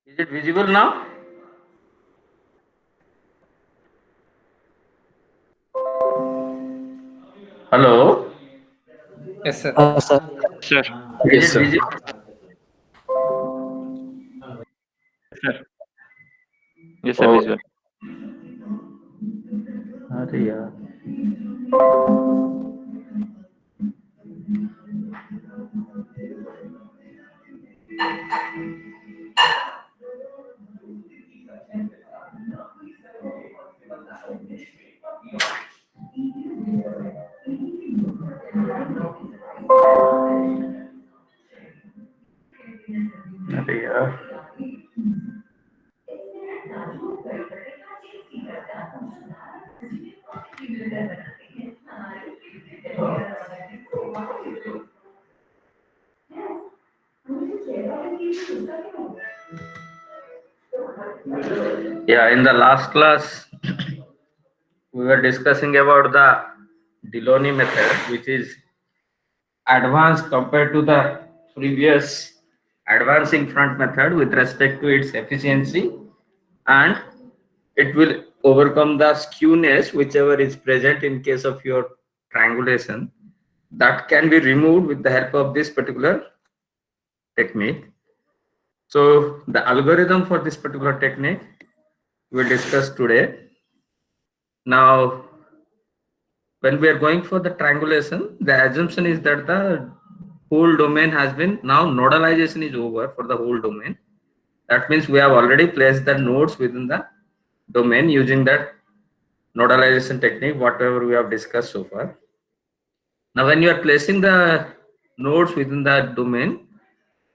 Is it visible now? Hello? Yes, sir. Sir. Sir. Is Yes, it sir. visible? Sir. Yes, sir. Oh, Visual. अरे यार. अरे यार. Yeah, in the last class, we were discussing about the Delaunay method, which is advanced compared to the previous advancing front method with respect to its efficiency, and it will overcome the skewness whichever is present in case of your triangulation. That can be removed with the help of this particular technique. So the algorithm for this particular technique we'll discuss today. Now, when we are going for the triangulation, the assumption is that the whole domain has been, now nodalization is over for the whole domain. That means we have already placed the nodes within the domain using that nodalization technique, whatever we have discussed so far. Now, when you are placing the nodes within the domain,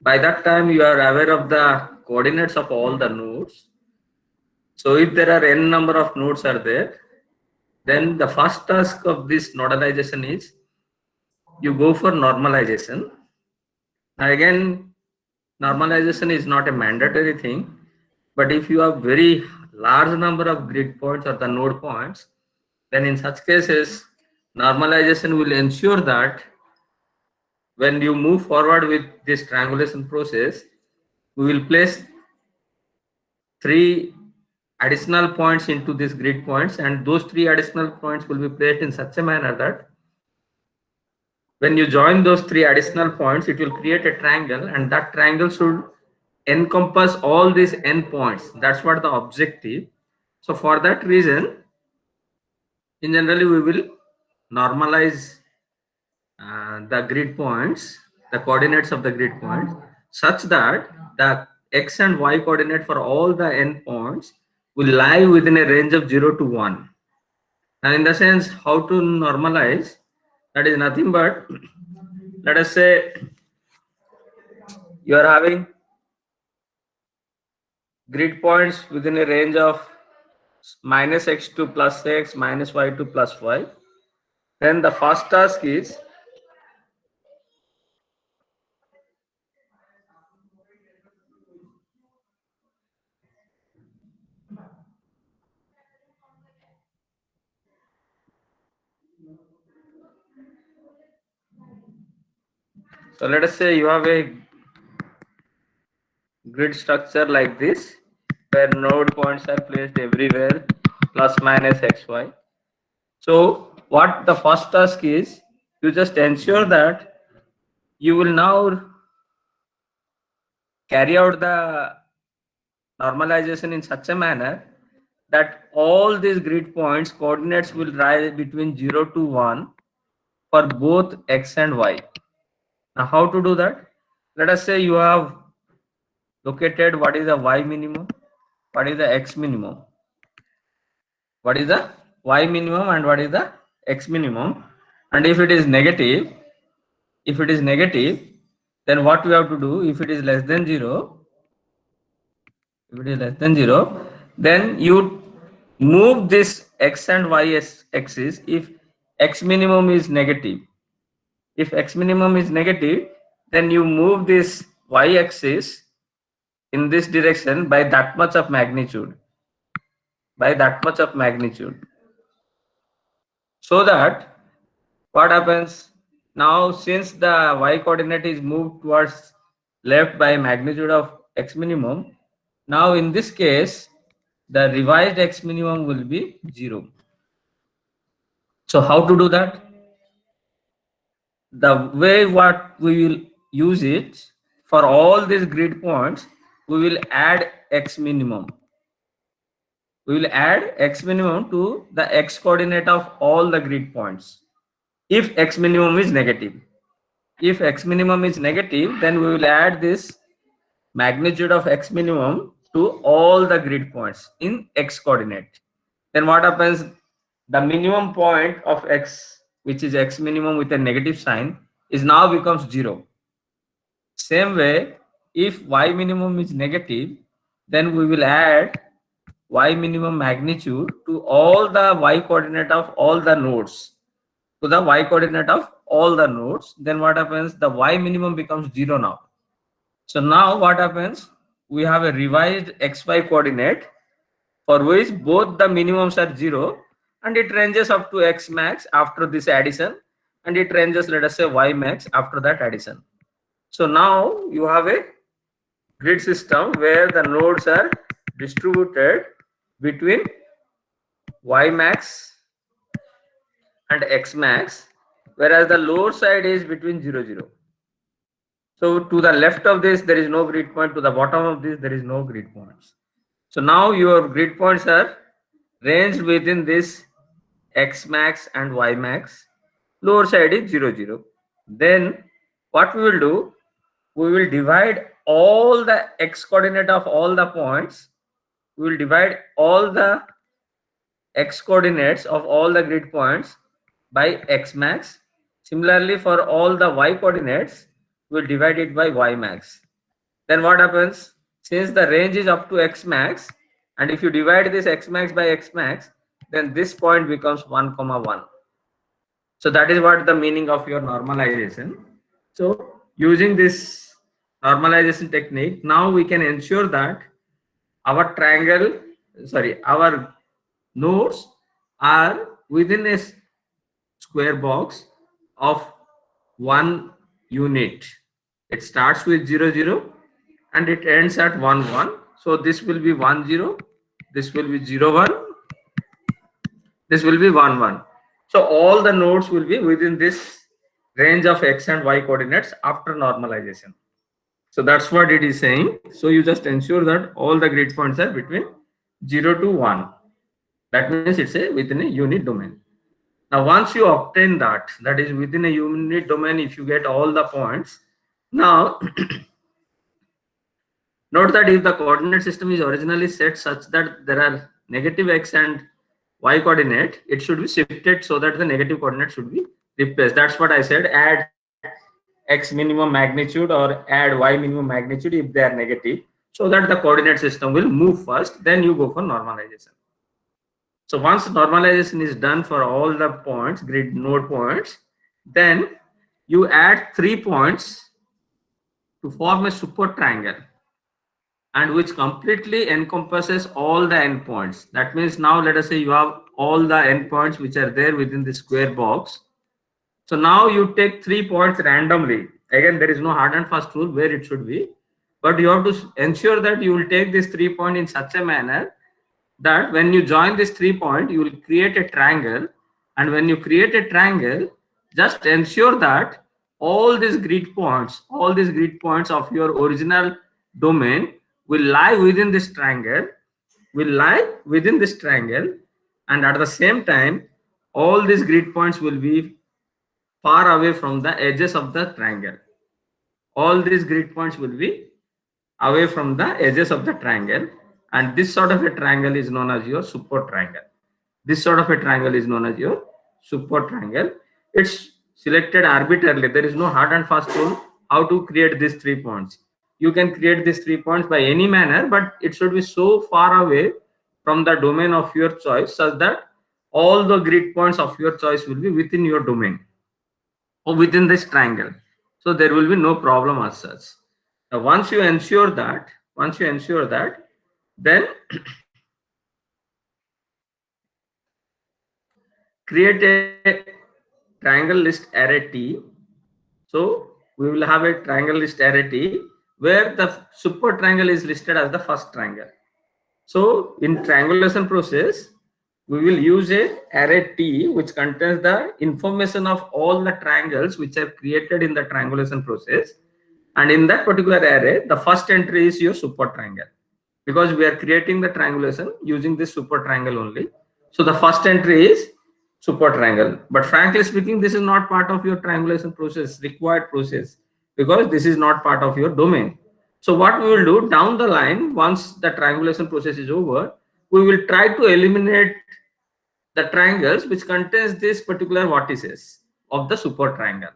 by that time you are aware of the coordinates of all the nodes. So if there are n number of nodes are there, then the first task of this nodalization is you go for normalization. Now again, normalization is not a mandatory thing, but if you have very large number of grid points or the node points, then in such cases, normalization will ensure that when you move forward with this triangulation process, we will place 3 additional points into these grid points, and those 3 additional points will be placed in such a manner that when you join those 3 additional points, it will create a triangle, and that triangle should encompass all these n points. That's what the objective. So for that reason, In generally, we will normalize the grid points, the coordinates of the grid points, such that the x and y coordinate for all the n points will lie within a range of 0 to 1. And in the sense, how to normalize, that is nothing but, let us say, you are having grid points within a range of minus x to plus x, minus y to plus y. Then the first task is so let us say you have a grid structure like this where node points are placed everywhere plus minus xy. So what the first task is, you just ensure that you will now carry out the normalization in such a manner that all these grid points coordinates will lie between 0 to 1 for both x and y. Now how to do that? Let us say you have located what is the y minimum, what is the x minimum, what is the y minimum and what is the x minimum, and if it is negative, then what we have to do, if it is less than 0, then you move this x and y axis if x minimum is negative. If x minimum is negative, then you move this y axis in this direction by that much of magnitude, so that what happens now, since the y coordinate is moved towards left by magnitude of x minimum, now in this case the revised x minimum will be 0. So how to do that? The way what we will use it, for all these grid points we will add x minimum. We will add x minimum to the x coordinate of all the grid points if x minimum is negative. If x minimum is negative, then we will add this magnitude of x minimum to all the grid points in x coordinate. Then what happens? The minimum point of x, which is x minimum with a negative sign, is now becomes 0. Same way, if y minimum is negative, then we will add y minimum magnitude to all the y coordinate of all the nodes, to the y coordinate of all the nodes. Then what happens? The y minimum becomes 0 now. So now what happens? We have a revised xy coordinate for which both the minimums are 0, and it ranges up to x max after this addition, and it ranges, let us say, y max after that addition. So now you have a grid system where the nodes are distributed between y max and x max, whereas the lower side is between 0 0. So to the left of this there is no grid point, to the bottom of this there is no grid points. So now your grid points are ranged within this x max and y max. Lower side is 0 0. Then what we will do, we will divide all the x coordinate of all the points, we will divide all the x coordinates of all the grid points by x max. Similarly, for all the y coordinates, we will divide it by y max. Then what happens? Since the range is up to x max, and if you divide this x max by x max, then this point becomes 1 comma 1. So that is what the meaning of your normalization. So using this normalization technique, now we can ensure that our our nodes are within a square box of 1 unit. It starts with 0 0 and it ends at 1 1. So this will be 1 0, this will be 0 1, this will be 1 1. So all the nodes will be within this range of x and y coordinates after normalization. So that's what it is saying. So you just ensure that all the grid points are between 0 to 1. That means it's a within a unit domain. Now, once you obtain that, that is within a unit domain, if you get all the points, now note that if the coordinate system is originally set such that there are negative x and y coordinate, it should be shifted so that the negative coordinate should be replaced. That's what I said, add x minimum magnitude or add y minimum magnitude if they are negative, so that the coordinate system will move first, then you go for normalization. So once normalization is done for all the points, grid node points, then you add 3 points to form a super triangle, and which completely encompasses all the endpoints. That means now let us say you have all the endpoints which are there within the square box. So now you take 3 points randomly. Again, there is no hard and fast rule where it should be, but you have to ensure that you will take this 3 point in such a manner that when you join this 3 point, you will create a triangle. And when you create a triangle, just ensure that all these grid points of your original domain will lie within this triangle, and at the same time, all these grid points will be far away from the edges of the triangle. All these grid points will be away from the edges of the triangle, and this sort of a triangle is known as your super triangle. This sort of a triangle is known as your super triangle. It's selected arbitrarily. There is no hard and fast rule how to create these 3 points. You can create these 3 points by any manner, but it should be so far away from the domain of your choice such that all the grid points of your choice will be within your domain or within this triangle. So there will be no problem as such. Now, once you ensure that, then create a triangle list array T. So we will have a triangle list array T where the super triangle is listed as the first triangle. So in triangulation process, we will use a array T which contains the information of all the triangles which are created in the triangulation process. And in that particular array, the first entry is your super triangle, because we are creating the triangulation using this super triangle only. So the first entry is super triangle. But frankly speaking, this is not part of your triangulation process, required process, because this is not part of your domain. So what we will do down the line, once the triangulation process is over, we will try to eliminate the triangles which contains this particular vertices of the super triangle.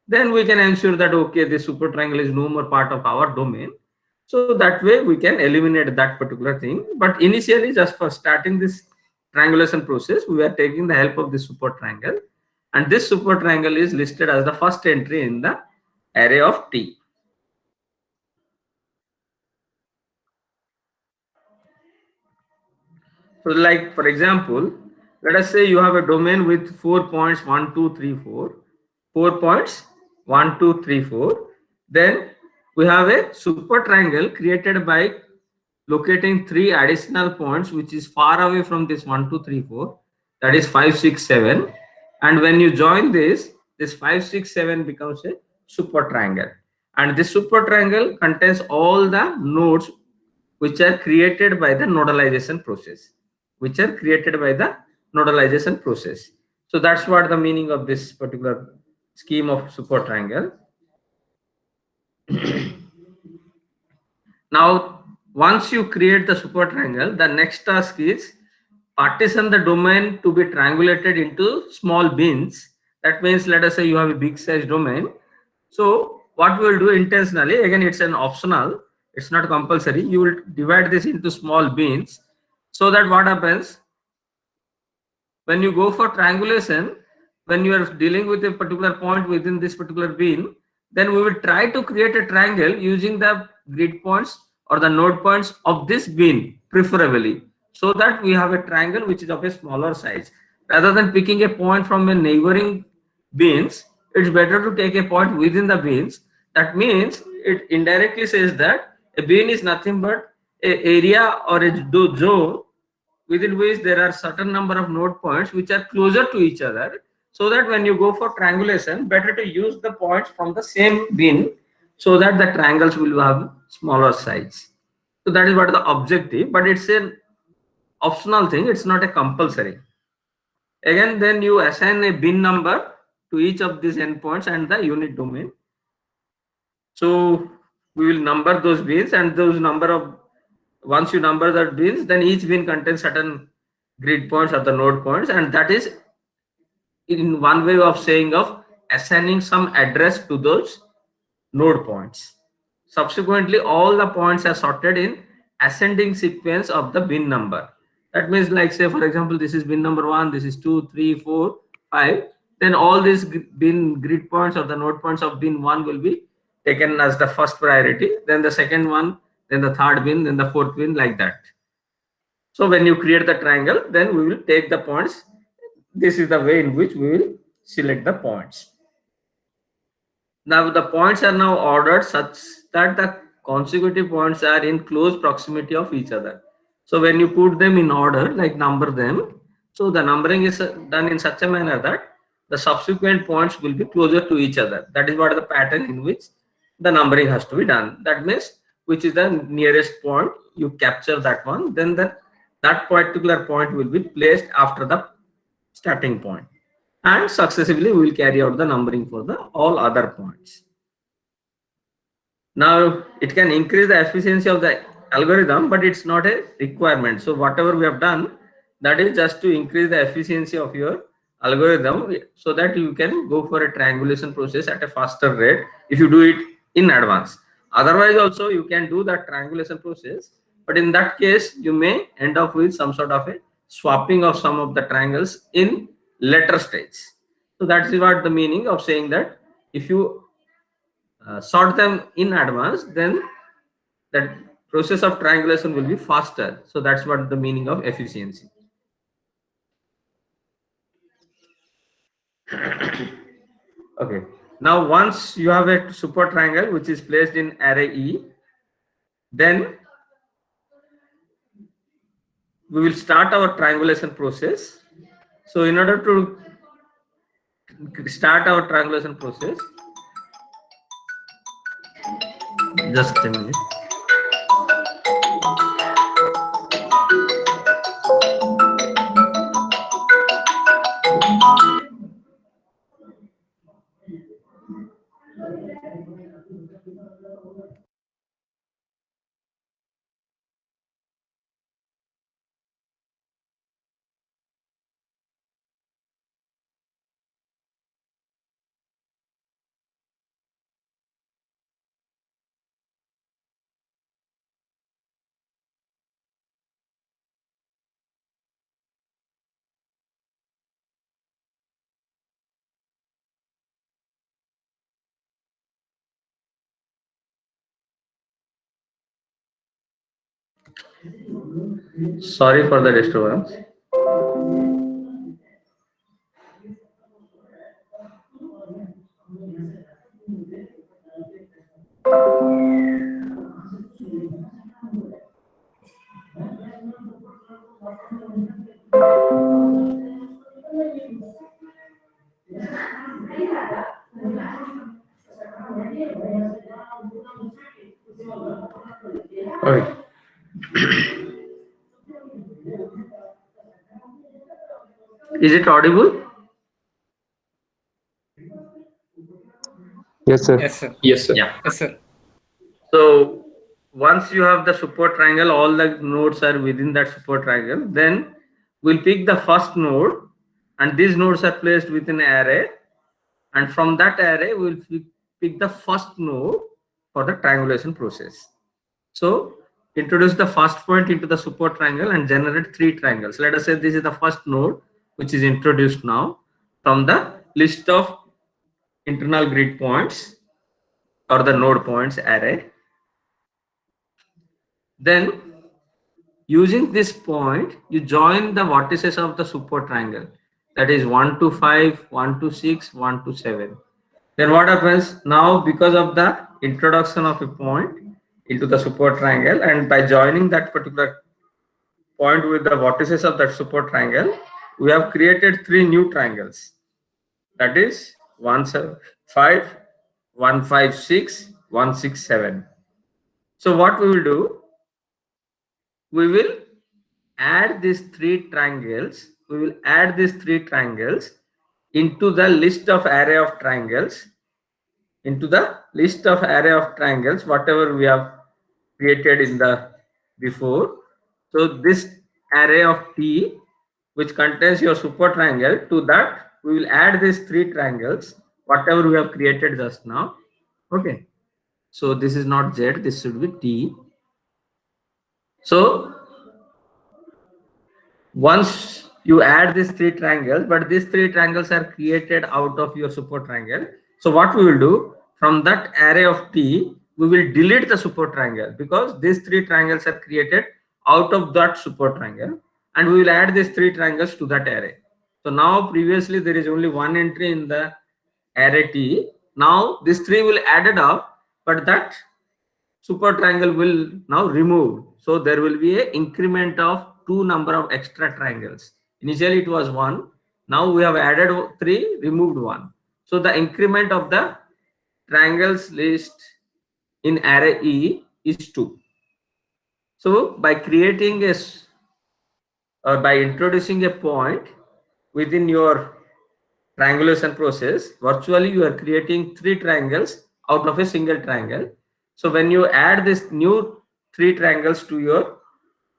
Then we can ensure that okay, this super triangle is no more part of our domain. So that way we can eliminate that particular thing. But initially, just for starting this triangulation process, we are taking the help of this super triangle, and this super triangle is listed as the first entry in the array of T. So like for example, let us say you have a domain with 4 points 1, 2, 3, 4. 4 points 1, 2, 3, 4. Then we have a super triangle created by locating 3 additional points which is far away from this 1, 2, 3, 4. That is 5, 6, 7. And when you join this 5, 6, 7 becomes a super triangle. And this super triangle contains all the nodes which are created by the nodalization process. So that's what the meaning of this particular scheme of super triangle. Now, once you create the super triangle, the next task is partition the domain to be triangulated into small bins. That means, let us say you have a big size domain. So what we will do intentionally, again it's an optional, it's not compulsory, you will divide this into small bins, so that what happens when you go for triangulation, when you are dealing with a particular point within this particular bin, then we will try to create a triangle using the grid points or the node points of this bin preferably, so that we have a triangle which is of a smaller size. Rather than picking a point from a neighboring bins, it's better to take a point within the bins. That means it indirectly says that a bin is nothing but an area or a zone within which there are certain number of node points which are closer to each other, so that when you go for triangulation, better to use the points from the same bin so that the triangles will have smaller size. So that is what the objective, but it's an optional thing, it's not a compulsory. Again, then you assign a bin number to each of these endpoints and the unit domain. So we will number those bins, and those number of, once you number the bins, then each bin contains certain grid points or the node points, and that is in one way of saying of assigning some address to those node points. Subsequently, all the points are sorted in ascending sequence of the bin number. That means, like, say for example, this is bin number 1, this is 2, 3, 4, 5. Then all these bin grid points or the node points of bin 1 will be taken as the first priority, then the second one, then the third bin, then the fourth bin, like that. So when you create the triangle, then we will take the points. This is the way in which we will select the points. Now the points are now ordered such that the consecutive points are in close proximity of each other. So when you put them in order, like number them, so the numbering is done in such a manner that the subsequent points will be closer to each other. That is what the pattern in which the numbering has to be done. That means which is the nearest point, you capture that one, then that particular point will be placed after the starting point, and successively we will carry out the numbering for the all other points. Now it can increase the efficiency of the algorithm, but it's not a requirement. So whatever we have done, that is just to increase the efficiency of your algorithm, so that you can go for a triangulation process at a faster rate if you do it in advance. Otherwise also you can do that triangulation process, but in that case you may end up with some sort of a swapping of some of the triangles in later stage. So that's what the meaning of saying that if you sort them in advance, then that process of triangulation will be faster. So that's what the meaning of efficiency. Okay. Now once you have a super triangle which is placed in array E, then we will start our triangulation process. So in order to start our triangulation process, just a minute. Sorry for the disturbance. Okay. Is it audible? Yes, sir. Yes, sir. Yes, sir. Yeah. Yes, sir. So once you have the super triangle, all the nodes are within that super triangle, then we'll pick the first node, and these nodes are placed within an array, and from that array we'll pick the first node for the triangulation process. So introduce the first point into the super triangle and generate 3 triangles. Let us say this is the first node which is introduced now from the list of internal grid points or the node points array. Then using this point, you join the vertices of the super triangle, that is 1 to 5, 1 to 6, 1 to 7. Then what happens now, because of the introduction of a point into the super triangle, and by joining that particular point with the vertices of that super triangle, we have created 3 new triangles, that is 1 5, 1 5 6, 1 6 7. So what we will do, we will add these 3 triangles we will add these 3 triangles into the list of array of triangles, whatever we have created in the before. So this array of T, which contains your super triangle, to that we will add these 3 triangles, whatever we have created just now. Okay. So this is not Z, this should be T. So once you add these 3 triangles, but these 3 triangles are created out of your super triangle. So what we will do, from that array of T, we will delete the super triangle, because these 3 triangles are created out of that super triangle, and we will add these 3 triangles to that array. So now previously there is only one entry in the array T. Now these 3 will added up, but that super triangle will now remove. So there will be a increment of 2 number of extra triangles. Initially it was 1. Now we have added 3, removed 1. So the increment of the triangles list in array E is 2. So by creating or by introducing a point within your triangulation process, virtually you are creating 3 triangles out of a single triangle. So when you add this new 3 triangles to your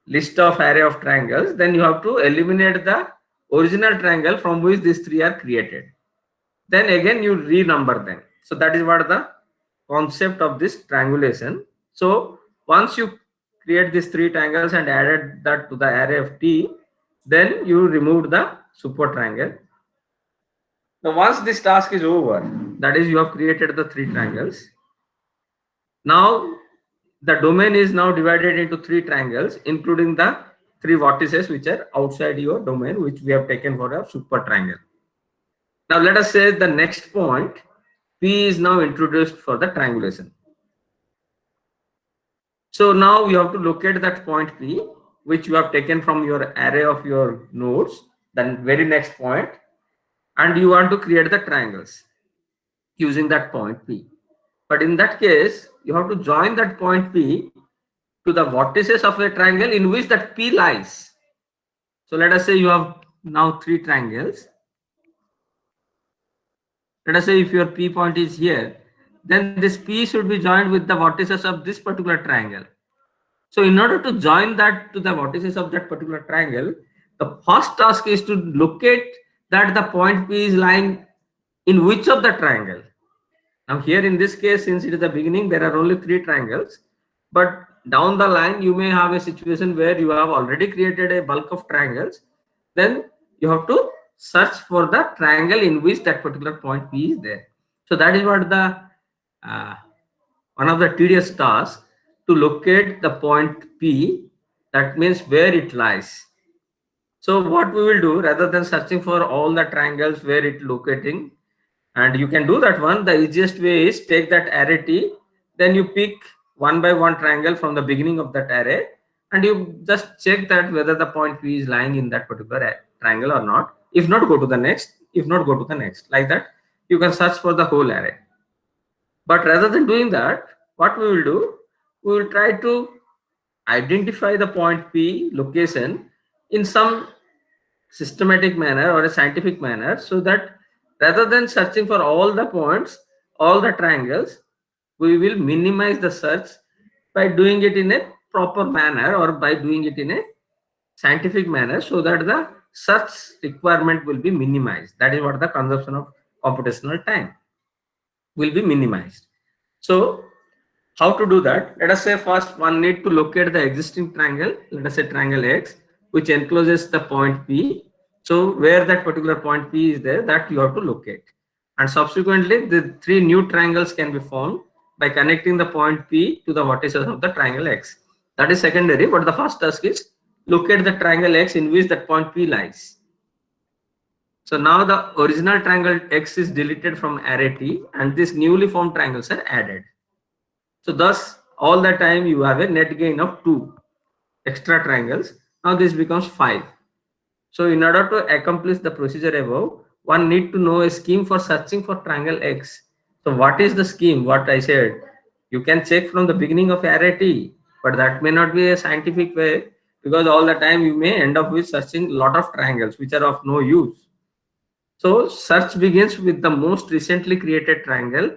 list of array of triangles, then you have to eliminate the original triangle from which these 3 are created. Then again you renumber them. So that is what the concept of this triangulation. So once you create these 3 triangles and added that to the array of T, then you remove the super triangle. Now once this task is over, that is you have created the 3 triangles. Now the domain is now divided into 3 triangles, including the 3 vertices which are outside your domain, which we have taken for a super triangle. Now let us say the next point P is now introduced for the triangulation. So now you have to locate that point P, which you have taken from your array of your nodes, then very next point, and you want to create the triangles using that point P. But in that case, you have to join that point P to the vertices of a triangle in which that P lies. So let us say you have now 3 triangles. Let us say if your P point is here, then this P should be joined with the vertices of this particular triangle. So in order to join that to the vertices of that particular triangle, the first task is to locate that the point P is lying in which of the triangle. Now here in this case, since it is the beginning, there are only 3 triangles, but down the line you may have a situation where you have already created a bulk of triangles. Then you have to search for the triangle in which that particular point P is there. So that is what the one of the tedious tasks, to locate the point P, that means where it lies. So what we will do, rather than searching for all the triangles where it locating, and you can do that one, the easiest way is take that array T, then you pick 1 by 1 triangle from the beginning of that array, and you just check that whether the point P is lying in that particular triangle or not. If not, go to the next. If not, go to the next. Like that, you can search for the whole array. But rather than doing that, what we will do, we will try to identify the point P location in some systematic manner or a scientific manner, so that rather than searching for all the points, all the triangles, we will minimize the search by doing it in a proper manner or by doing it in a scientific manner, so that the search requirement will be minimized. That is what the consumption of computational time will be minimized. So how to do that? Let us say first one need to locate the existing triangle. Let us say triangle X, which encloses the point P. So where that particular point P is there, that you have to locate. And subsequently, the 3 new triangles can be formed by connecting the point P to the vertices of the triangle X. That is secondary, but the first task is locate the triangle X in which that point P lies. So now the original triangle X is deleted from array T, and these newly formed triangles are added. So thus all the time you have a net gain of 2 extra triangles. Now this becomes 5. So in order to accomplish the procedure above, one need to know a scheme for searching for triangle X. So what is the scheme? What I said, you can check from the beginning of array T, but that may not be a scientific way, because all the time you may end up with searching a lot of triangles which are of no use. So search begins with the most recently created triangle.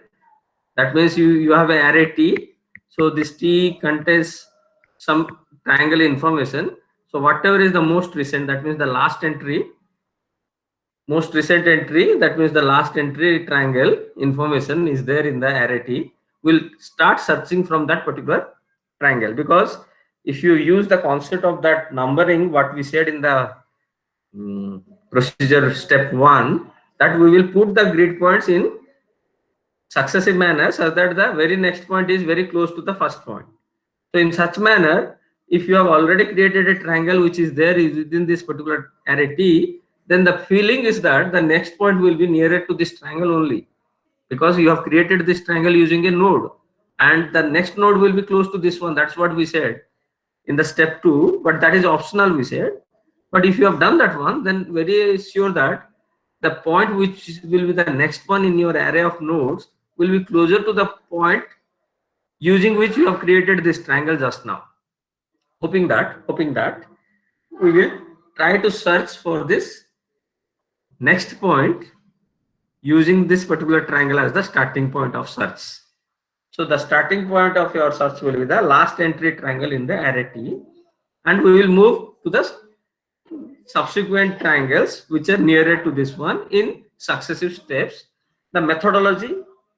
That means you have an array T. So this T contains some triangle information. So whatever is the most recent, that means the last entry, most recent entry, that means the last entry triangle information is there in the array T. We'll start searching from that particular triangle, because if you use the concept of that numbering, what we said in the procedure step 1, that we will put the grid points in successive manner so that the very next point is very close to the first point. So in such manner, if you have already created a triangle which is there within this particular array T, then the feeling is that the next point will be nearer to this triangle only, because you have created this triangle using a node, and the next node will be close to this one. That's what we said in the step 2, but that is optional, we said. But if you have done that one, then very sure that the point which will be the next one in your array of nodes will be closer to the point using which you have created this triangle just now. Hoping that we will try to search for this next point using this particular triangle as the starting point of search. So the starting point of your search will be the last entry triangle in the array T, and we will move to the subsequent triangles which are nearer to this one in successive steps. The methodology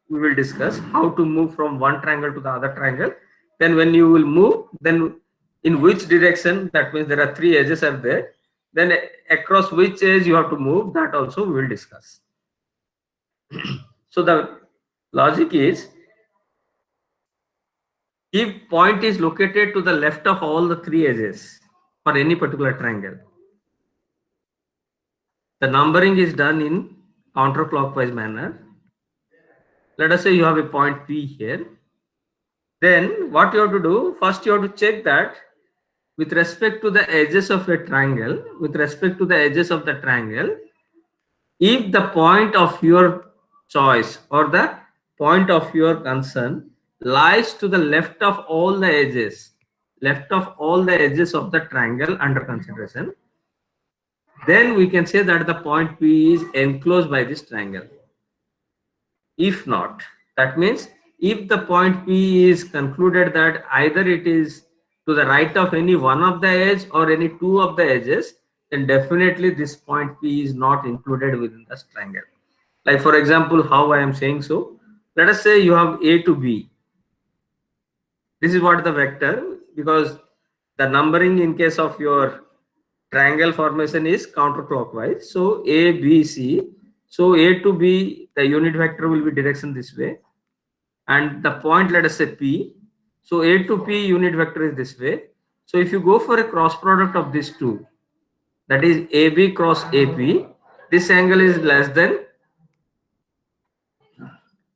we will discuss, how to move from one triangle to the other triangle. Then when you will move, then in which direction, that means there are 3 edges are there, then across which edge you have to move, that also we will discuss. So the logic is, if point is located to the left of all the 3 edges for any particular triangle, the numbering is done in counterclockwise manner. Let us say you have a point P here. Then what you have to do, first you have to check that with respect to the edges of a triangle, if the point of your choice or the point of your concern lies to the left of all the edges, of the triangle under consideration, then we can say that the point P is enclosed by this triangle. If not, that means if the point P is concluded that either it is to the right of any one of the edge or any 2 of the edges, then definitely this point P is not included within this triangle. Like for example, how I am saying so, let us say you have A to B. This is what the vector, because the numbering in case of your triangle formation is counterclockwise. So A, B, C. So A to B, the unit vector will be direction this way, and the point, let us say P. So A to P unit vector is this way. So if you go for a cross product of these two, that is AB cross AP, this angle is less than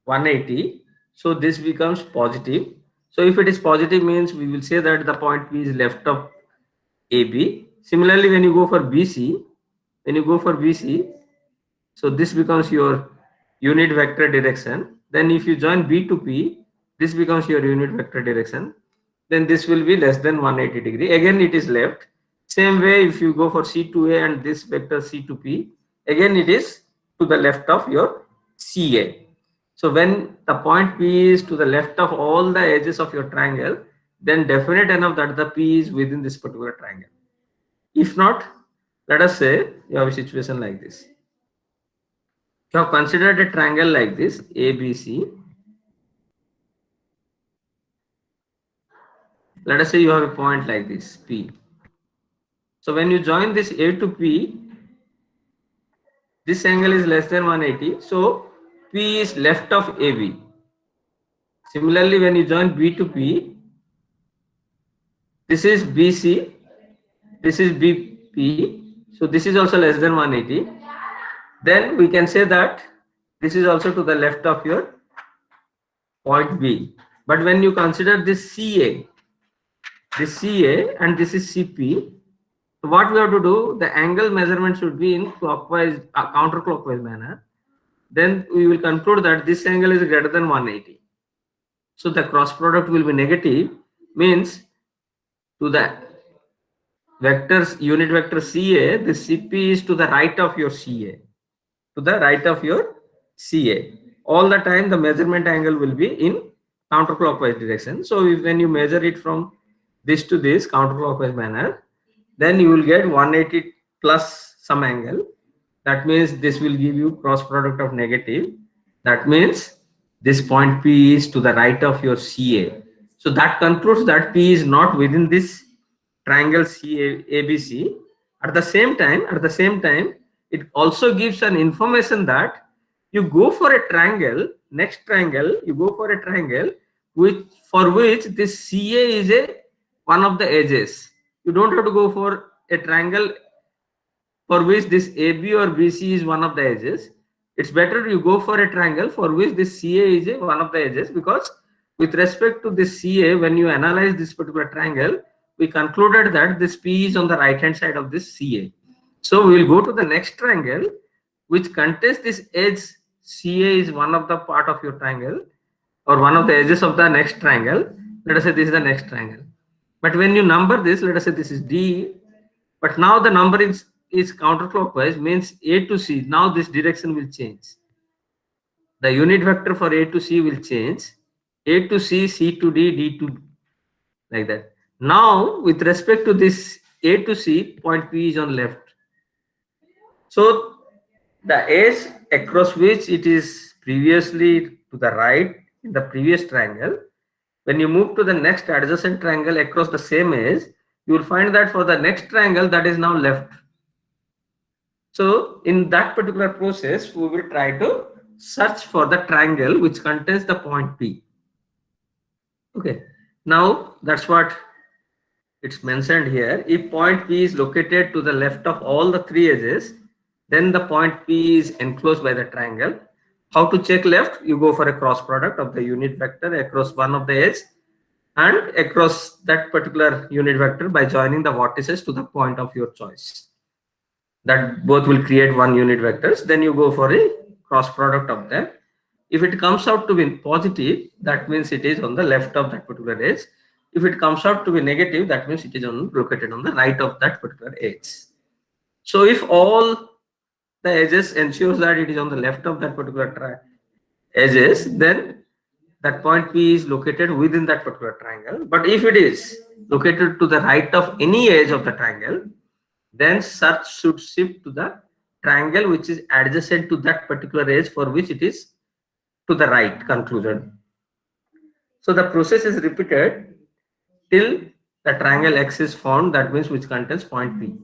180. So this becomes positive. So if it is positive, means we will say that the point P is left of AB. Similarly, when you go for BC, so this becomes your unit vector direction. Then if you join B to P, this becomes your unit vector direction. Then this will be less than 180 degree. Again, it is left. Same way, if you go for C to A and this vector C to P, again it is to the left of your CA. So when the point P is to the left of all the edges of your triangle, then definite enough that the P is within this particular triangle. If not, let us say you have a situation like this. You have considered a triangle like this, ABC. Let us say you have a point like this, P. So when you join this A to P, this angle is less than 180. So P is left of AB. Similarly, when you join B to P, this is BC, this is BP. So this is also less than 180. Then we can say that this is also to the left of your point B. But when you consider this CA and this is CP, so what we have to do, the angle measurement should be in clockwise, counterclockwise manner. Then we will conclude that this angle is greater than 180. So the cross product will be negative, means to the vectors, unit vector CA, this CP is to the right of your CA. To the right of your CA. All the time the measurement angle will be in counterclockwise direction. So when you measure it from this to this counterclockwise manner, then you will get 180 plus some angle. That means this will give you cross product of negative. That means this point P is to the right of your CA. So that concludes that P is not within this triangle ABC. At the same time, it also gives an information that you go for a triangle, next triangle, you go for a triangle for which this CA is one of the edges. You don't have to go for a triangle for which this AB or BC is one of the edges. It's better you go for a triangle for which this CA is one of the edges, because with respect to this CA, when you analyze this particular triangle, we concluded that this P is on the right hand side of this CA. So we will go to the next triangle which contains this edge. CA is one of the part of your triangle or one of the edges of the next triangle. Let us say this is the next triangle. But when you number this, let us say this is D, but now the number is counterclockwise, means A to C. Now this direction will change. The unit vector for A to C will change. A to C, C to D, D to, like that. Now with respect to this A to C, point P is on left. So the edge across which it is previously to the right in the previous triangle, when you move to the next adjacent triangle across the same edge, you will find that for the next triangle that is now left. So in that particular process, we will try to search for the triangle which contains the point P. Okay, now that's what it's mentioned here. If point P is located to the left of all the three edges, then the point P is enclosed by the triangle. How to check left? You go for a cross product of the unit vector across one of the edge and across that particular unit vector by joining the vertices to the point of your choice. That both will create one unit vectors. Then you go for a cross product of them. If it comes out to be positive, that means it is on the left of that particular edge. If it comes out to be negative, that means it is located on the right of that particular edge. So if all the edges ensures that it is on the left of that particular edges, then that point P is located within that particular triangle. But if it is located to the right of any edge of the triangle, then search should shift to the triangle which is adjacent to that particular edge for which it is to the right conclusion. So the process is repeated till the triangle X is found, that means which contains point P.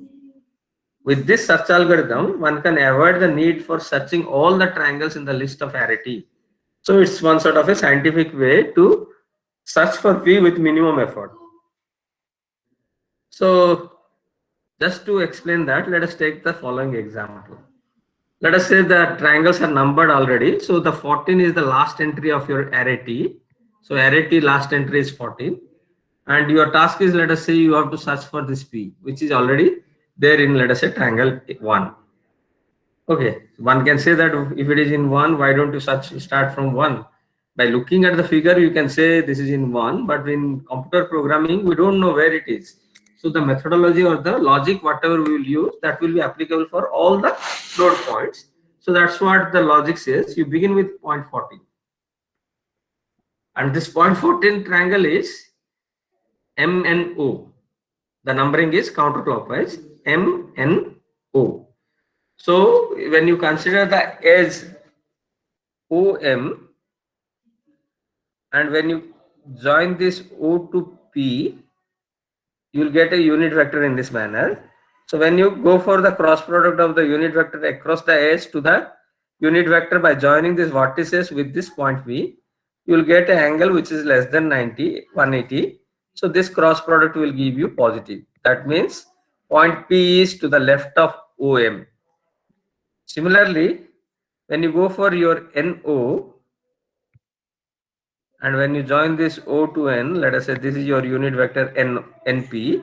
With this search algorithm, one can avoid the need for searching all the triangles in the list of array T. So it's one sort of a scientific way to search for P with minimum effort. So just to explain that, let us take the following example. Let us say the triangles are numbered already. So the 14 is the last entry of your array T. So array T last entry is 14. And your task is, let us say you have to search for this P, which is already there in, let us say, triangle 1. Okay, one can say that if it is in 1, why don't you start from 1? By looking at the figure, you can say this is in 1, but in computer programming, we don't know where it is. So the methodology or the logic, whatever we will use, that will be applicable for all the node points. So that's what the logic says. You begin with point 14. And this point 14 triangle is MNO. The numbering is counterclockwise, MNO. So when you consider the edge OM and when you join this O to P, you will get a unit vector in this manner. So when you go for the cross product of the unit vector across the edge to the unit vector by joining these vertices with this point P, you will get an angle which is less than 180. So this cross product will give you positive. That means point P is to the left of OM. Similarly, when you go for your NO and when you join this O to N, let us say this is your unit vector NP.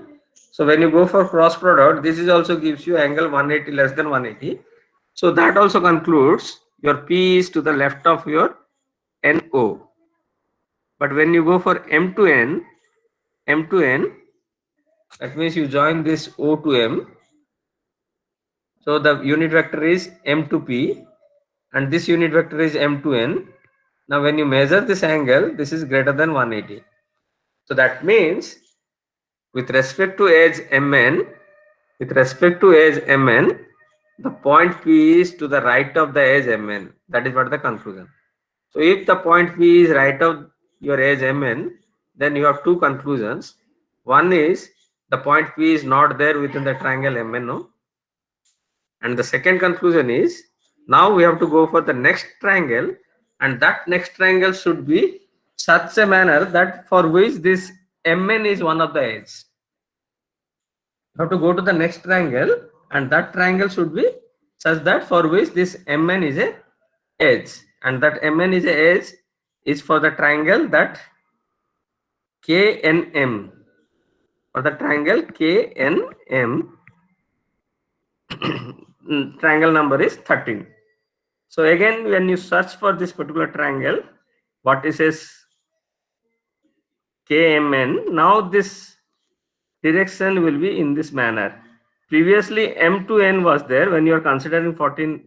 So when you go for cross product, this is also gives you angle 180 less than 180. So that also concludes your P is to the left of your NO. But when you go for M to N, That means you join this O to M. So the unit vector is M to P and this unit vector is M to N. Now when you measure this angle, this is greater than 180. So that means with respect to edge Mn, the point P is to the right of the edge Mn. That is what the conclusion. So if the point P is right of your edge Mn, then you have two conclusions. One is the point P is not there within the triangle Mn, no? And the second conclusion is now we have to go for the next triangle, and that next triangle should be such a manner that for which this Mn is one of the edges. You have to go to the next triangle, and that triangle should be such that for which this Mn is a edge, and that Mn is a edge is for the triangle that KNM, for the triangle KNM. Triangle number is 13. So again, when you search for this particular triangle, what is KMN, now this direction will be in this manner. Previously M to N was there when you are considering 14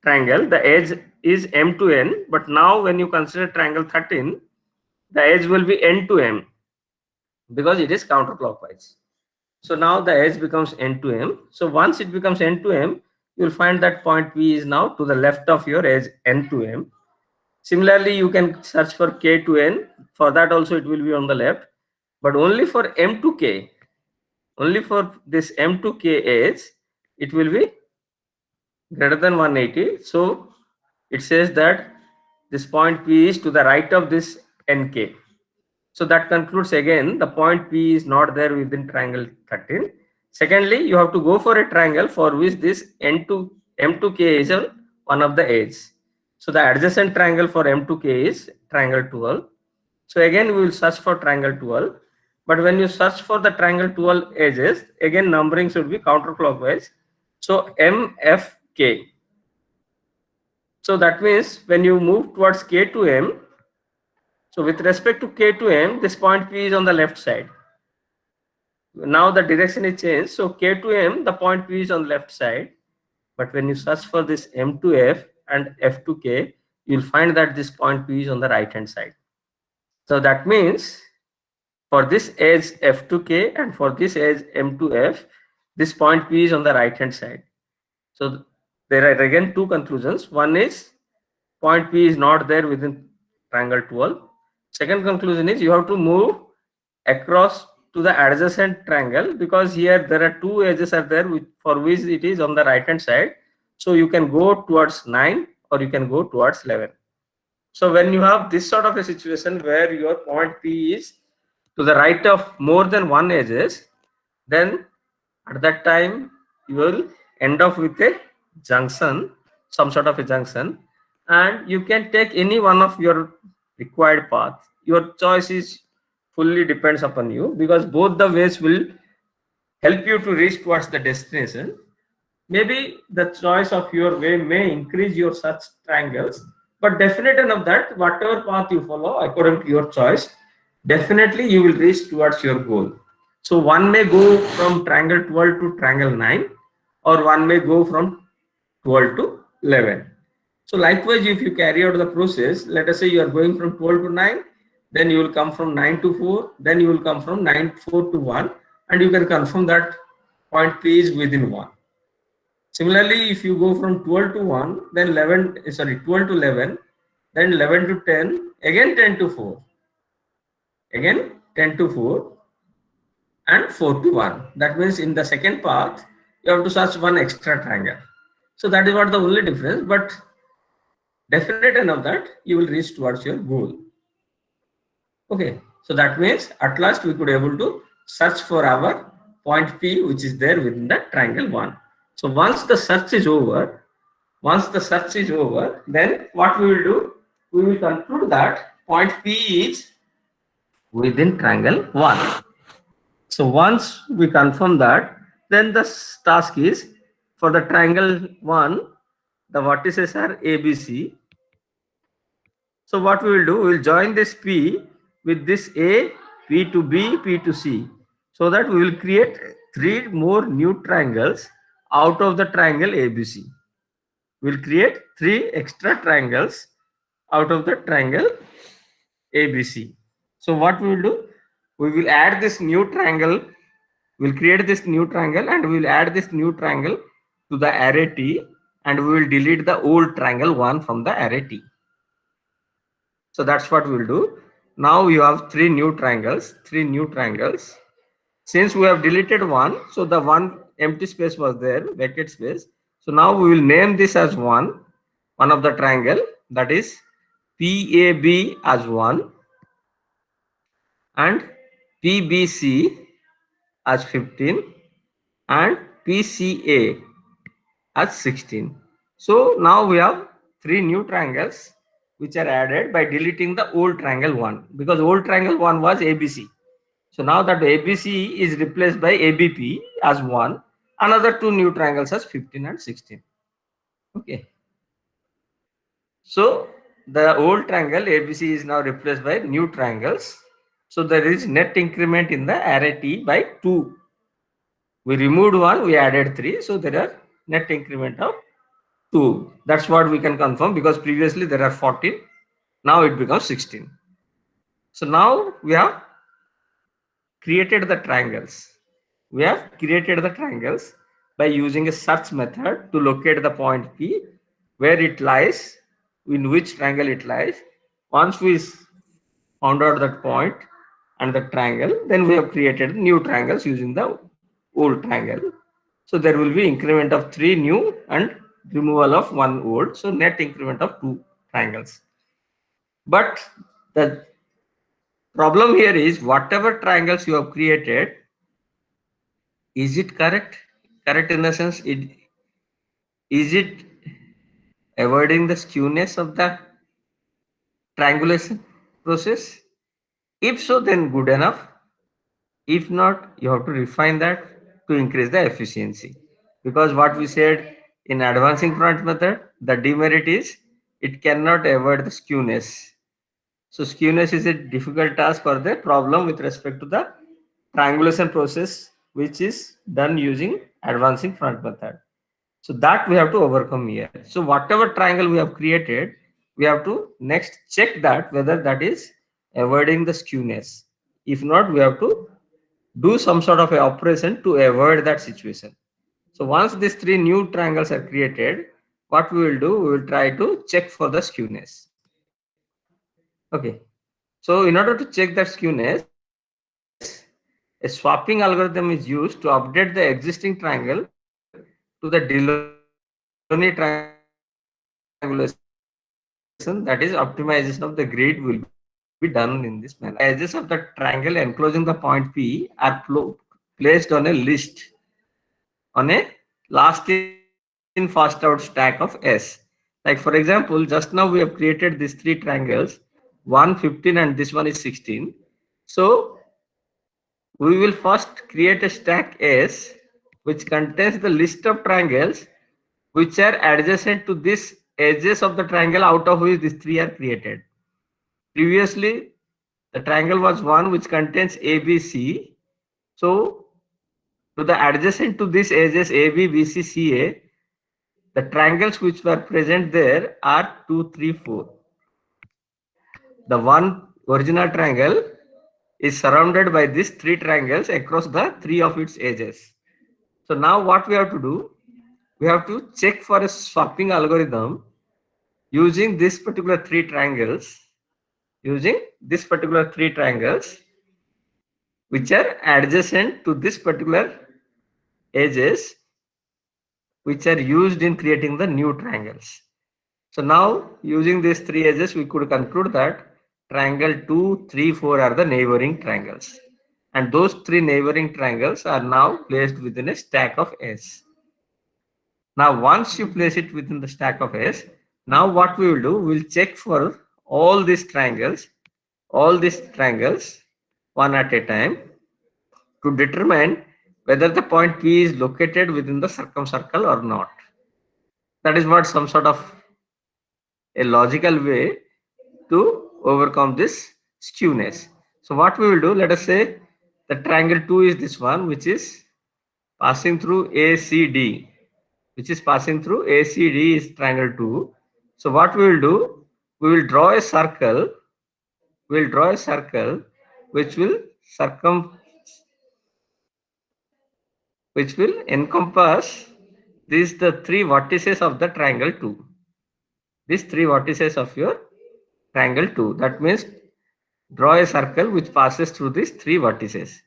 triangle, the edge is M to N, but now when you consider triangle 13, the edge will be N to M because it is counterclockwise. So now the edge becomes N to M. So once it becomes N to M, you will find that point P is now to the left of your edge N to M. Similarly, you can search for K to N. For that also it will be on the left, but only for M to K. Only for this M to K edge, it will be greater than 180. So it says that this point P is to the right of this NK. So that concludes again the point P is not there within triangle 13. Secondly, you have to go for a triangle for which this M to K is one of the edges. So the adjacent triangle for M to K is triangle 12. So again we will search for triangle 12. But when you search for the triangle 12 edges, again numbering should be counterclockwise. So MFK. So that means when you move towards K to M, so with respect to K to M, this point P is on the left side. Now the direction is changed. So K to M, the point P is on the left side. But when you search for this M to F and F to K, you will find that this point P is on the right hand side. So that means for this edge F to K and for this edge M to F, this point P is on the right hand side. So there are again two conclusions. One is point P is not there within triangle 12. Second conclusion is you have to move across to the adjacent triangle because here there are two edges are there for which it is on the right hand side. So you can go towards 9 or you can go towards 11. So when you have this sort of a situation where your point P is to the right of more than one edges, then at that time you will end up with a junction, some sort of a junction, and you can take any one of your required path. Your choice is fully depends upon you because both the ways will help you to reach towards the destination. Maybe the choice of your way may increase your such triangles, but definite enough that whatever path you follow according to your choice, definitely you will reach towards your goal. So one may go from triangle 12 to triangle 9, or one may go from 12 to 11. So likewise, if you carry out the process, let us say you are going from 12 to 9, then you will come from 9 to 4, then you will come from 9 4 to 1, and you can confirm that point P is within 1. Similarly, if you go from 12 to 1, then 12 to 11, then 11 to 10, again 10 to 4, again 10 to 4, and 4 to 1. That means in the second path, you have to search one extra triangle. So that is what the only difference, but definite enough that you will reach towards your goal. Okay, so that means at last we could able to search for our point P which is there within the triangle 1. So once the search is over, then what we will do? We will conclude that point P is within triangle 1. So once we confirm that, then the task is for the triangle 1, the vertices are ABC. So what we will do? We will join this P with this A, P to B, P to C. so that we will create 3 more new triangles out of the triangle ABC. We'll create 3 extra triangles out of the triangle ABC. So what we will do? We will add this new triangle. We'll create this new triangle and we will add this new triangle to the array T, and we will delete the old triangle 1 from the array T. So that's what we'll do. Now you have 3 new triangles, 3 new triangles. Since we have deleted one, so the one empty space was there, vacant space. So now we will name this as one of the triangle, that is PAB as 1 and PBC as 15 and PCA as 16. So now we have 3 new triangles which are added by deleting the old triangle 1, because old triangle 1 was ABC. So now that ABC is replaced by ABP as 1, another 2 new triangles as 15 and 16. Okay. So the old triangle ABC is now replaced by new triangles. So there is net increment in the array T by 2. We removed 1, we added 3. So there are net increment of 2. That's what we can confirm, because previously there are 14. Now it becomes 16. So now we have created the triangles. We have created the triangles by using a search method to locate the point P, where it lies, in which triangle it lies. Once we found out that point and the triangle, then we have created new triangles using the old triangle. So there will be increment of 3 new and removal of 1 old. So net increment of 2 triangles. But the problem here is, whatever triangles you have created, is it correct? Correct in the sense, is it avoiding the skewness of the triangulation process? If so, then good enough. If not, you have to refine that to increase the efficiency. Because what we said in advancing front method, the demerit is it cannot avoid the skewness. So skewness is a difficult task or the problem with respect to the triangulation process, which is done using advancing front method. So that we have to overcome here. So whatever triangle we have created, we have to next check that whether that is avoiding the skewness. If not, we have to do some sort of a operation to avoid that situation. So once these 3 new triangles are created, what we will do, we will try to check for the skewness. Okay. So in order to check that skewness, a swapping algorithm is used to update the existing triangle to the Delaunay triangulation, that is optimization of the grid will be done in this manner. The edges of the triangle enclosing the point P are placed on a list, on a last in first out stack of S. Like for example, just now we have created these 3 triangles, 1, 15 and this one is 16. So we will first create a stack S which contains the list of triangles which are adjacent to this edges of the triangle out of which these 3 are created. Previously, the triangle was 1 which contains ABC. So to the adjacent to this edges AB, BC, CA, the triangles which were present there are 2, 3, 4. The one original triangle is surrounded by these 3 triangles across the 3 of its edges. So now what we have to do, we have to check for a swapping algorithm using this particular 3 triangles, which are adjacent to this particular edges, which are used in creating the new triangles. So now using these 3 edges, we could conclude that triangle 2, 3, 4 are the neighboring triangles. And those 3 neighboring triangles are now placed within a stack of S. Now once you place it within the stack of S, now what we will do, we will check for all these triangles one at a time to determine whether the point P is located within the circumcircle or not. That is what some sort of a logical way to overcome this skewness. So what we will do, let us say the triangle 2 is this one, which is passing through ACD, which is passing through ACD is triangle 2. So what we will do, we will draw a circle. We will draw a circle which will which will encompass these the three vertices of the triangle 2. These three vertices of your triangle 2. That means draw a circle which passes through these three vertices.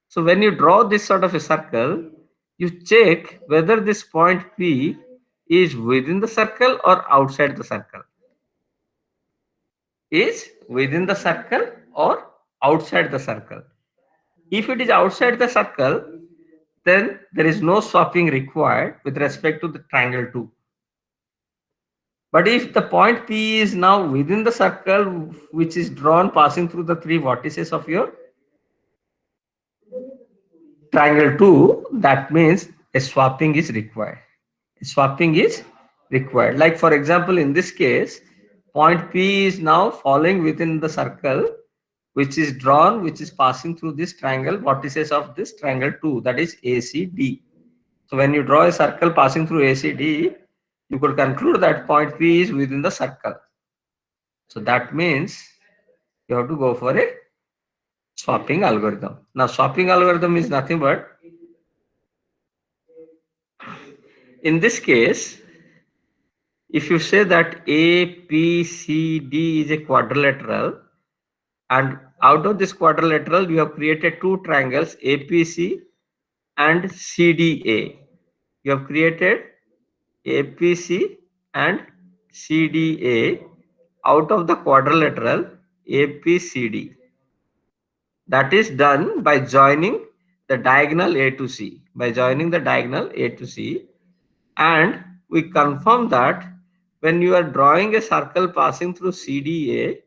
So when you draw this sort of a circle, you check whether this point P is within the circle or outside the circle. Is within the circle or outside the circle. If it is outside the circle, then there is no swapping required with respect to the triangle 2. But if the point P is now within the circle which is drawn passing through the three vertices of your triangle 2, that means a swapping is required. Swapping is required. Like for example, in this case, point P is now falling within the circle which is drawn, which is passing through this triangle vertices of this triangle 2, that is ACD. So when you draw a circle passing through ACD, you could conclude that point P is within the circle. So that means you have to go for a swapping algorithm. Now swapping algorithm is nothing but, in this case, if you say that APCD is a quadrilateral, and out of this quadrilateral you have created two triangles APC and CDA. You have created APC and CDA out of the quadrilateral APCD. That is done by joining the diagonal A to C. By joining the diagonal A to C, and we confirm that when you are drawing a circle passing through CDA,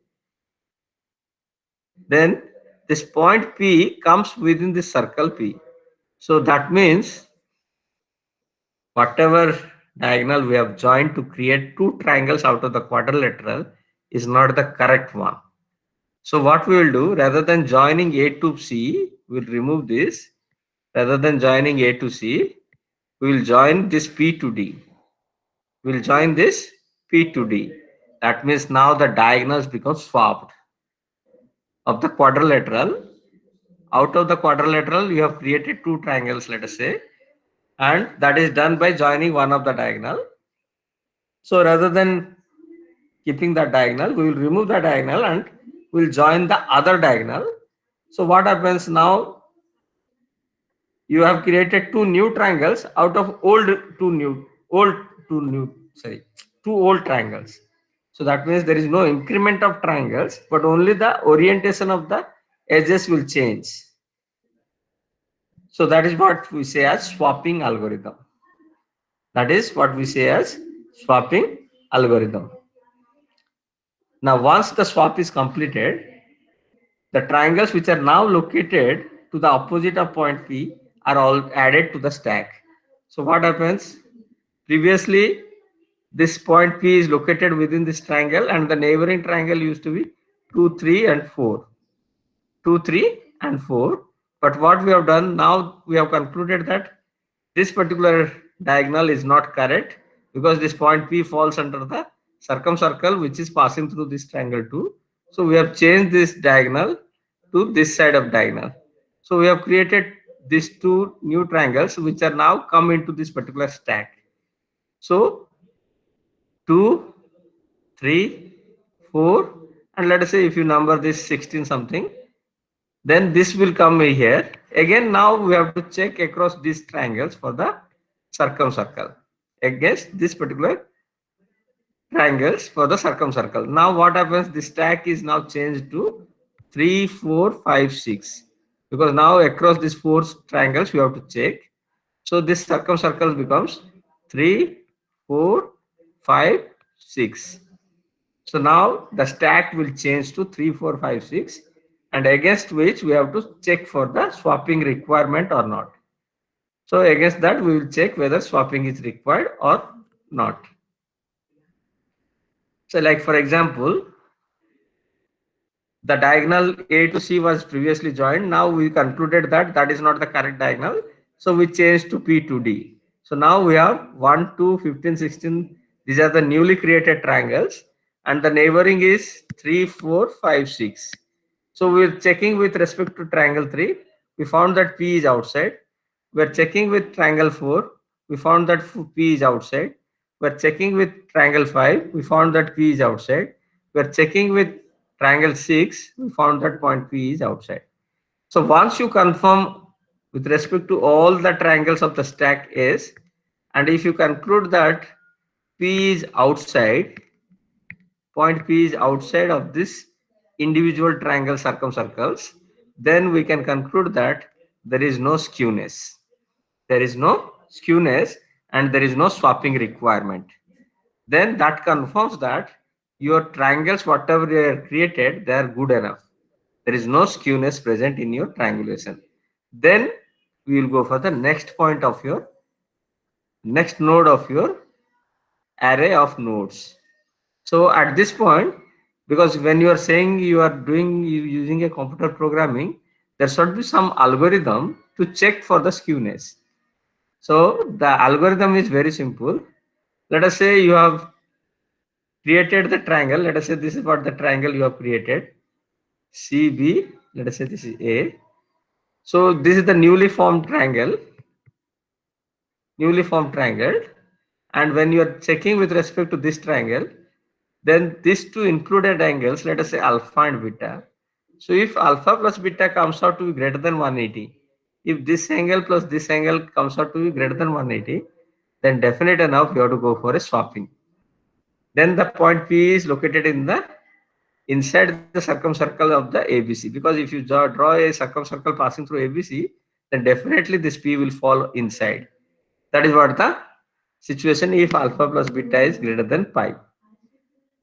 then this point P comes within this circle P. So that means whatever diagonal we have joined to create two triangles out of the quadrilateral is not the correct one. So what we will do, rather than joining A to C, we will remove this. Rather than joining A to C, we will join this P to D. We will join this P to D. That means now the diagonals become swapped. Of the quadrilateral, out of the quadrilateral, you have created two triangles, let us say, and that is done by joining one of the diagonal. So rather than keeping that diagonal, we will remove the diagonal and we will join the other diagonal. So what happens now? You have created two new triangles out of two old triangles. So that means there is no increment of triangles, but only the orientation of the edges will change. So that is what we say as swapping algorithm. That is what we say as swapping algorithm. Now once the swap is completed, the triangles which are now located to the opposite of point P are all added to the stack. So what happens? Previously, this point P is located within this triangle and the neighboring triangle used to be 2, 3 and 4. 2, 3 and 4. But what we have done now, we have concluded that this particular diagonal is not correct because this point P falls under the circumcircle which is passing through this triangle 2. So we have changed this diagonal to this side of diagonal. So we have created these two new triangles which are now come into this particular stack. So 2, 3, 4, and let us say if you number this 16 something, then this will come here. Again, now we have to check across these triangles for the circumcircle against this particular triangles for the circumcircle. Now what happens? The stack is now changed to 3, 4, 5, 6 because now across these four triangles we have to check. So this circumcircle becomes 3, 4, 5, 6. So now the stack will change to 3, 4, 5, 6, and against which we have to check for the swapping requirement or not. So against that we will check whether swapping is required or not. So like for example, the diagonal A to C was previously joined. Now we concluded that that is not the correct diagonal. So we changed to P to D. So now we have 1, 2, 15, 16. These are the newly created triangles. And the neighboring is 3, 4, 5, 6. So we're checking with respect to triangle 3. We found that P is outside. We're checking with triangle 4. We found that P is outside. We're checking with triangle 5. We found that P is outside. We're checking with triangle 6. We found that point P is outside. So once you confirm with respect to all the triangles of the stack S, and if you conclude that P is outside, point P is outside of this individual triangle circumcircles, then we can conclude that there is no skewness. There is no skewness and there is no swapping requirement. Then that confirms that your triangles, whatever they are created, they are good enough. There is no skewness present in your triangulation. Then we will go for the next point of your next node of your array of nodes. So at this point, because when you are saying you are doing using a computer programming, there should be some algorithm to check for the skewness. So the algorithm is very simple. Let us say you have created the triangle. Let us say this is what the triangle you have created. CB, let us say this is A. So this is the newly formed triangle. And when you are checking with respect to this triangle, then these two included angles, let us say alpha and beta. So if alpha plus beta comes out to be greater than 180, if this angle plus this angle comes out to be greater than 180, then definite enough you have to go for a swapping. Then the point P is located in the inside the circumcircle of the ABC, because if you draw a circumcircle passing through ABC, then definitely this P will fall inside. That is what the situation if alpha plus beta is greater than pi.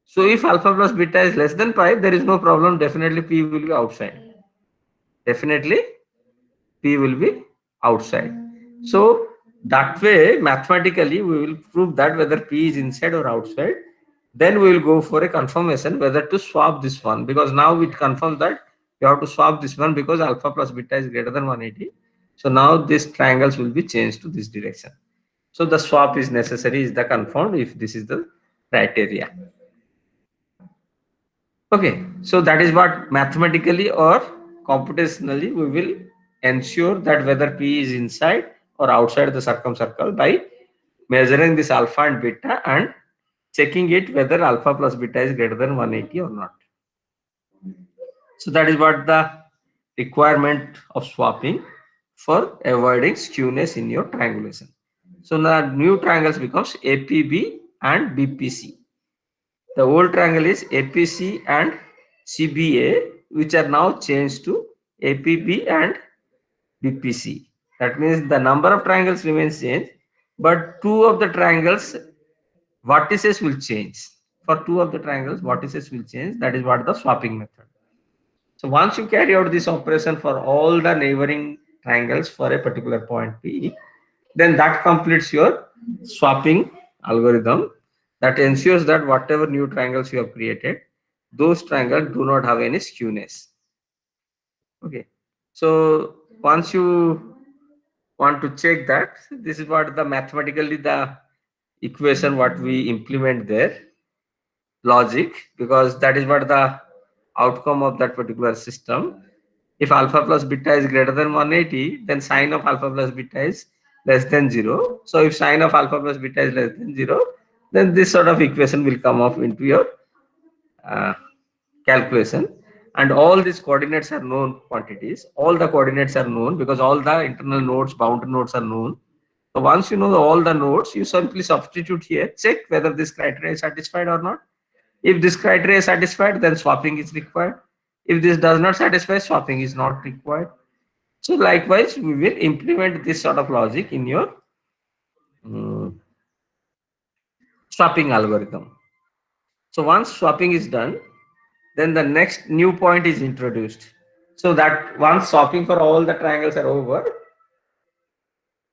So if alpha plus beta is less than pi, there is no problem. Definitely P will be outside. Definitely P will be outside. So that way, mathematically, we will prove that whether P is inside or outside. Then we will go for a confirmation whether to swap this one, because now it confirms that you have to swap this one because alpha plus beta is greater than 180. So now these triangles will be changed to this direction. So the swap is necessary, is the confirmed if this is the criteria. Okay, so that is what mathematically or computationally we will ensure that whether P is inside or outside the circumcircle by measuring this alpha and beta and checking it whether alpha plus beta is greater than 180 or not. So that is what the requirement of swapping for avoiding skewness in your triangulation. So now new triangles becomes APB and BPC. The old triangle is APC and CBA, which are now changed to APB and BPC. That means the number of triangles remains same, but two of the triangles vertices will change. For two of the triangles, vertices will change. That is what the swapping method. So once you carry out this operation for all the neighboring triangles for a particular point P, then that completes your swapping algorithm that ensures that whatever new triangles you have created, those triangles do not have any skewness. Okay. So once you want to check that, this is what the mathematically the equation what we implement there, logic, because that is what the outcome of that particular system. If alpha plus beta is greater than 180, then sine of alpha plus beta is less than 0. So if sine of alpha plus beta is less than 0, then this sort of equation will come up into your calculation. And all these coordinates are known quantities. All the coordinates are known because all the internal nodes, boundary nodes are known. So once you know all the nodes, you simply substitute here, check whether this criteria is satisfied or not. If this criteria is satisfied, then swapping is required. If this does not satisfy, swapping is not required. So likewise, we will implement this sort of logic in your swapping algorithm. So once swapping is done, then the next new point is introduced. So that once swapping for all the triangles are over,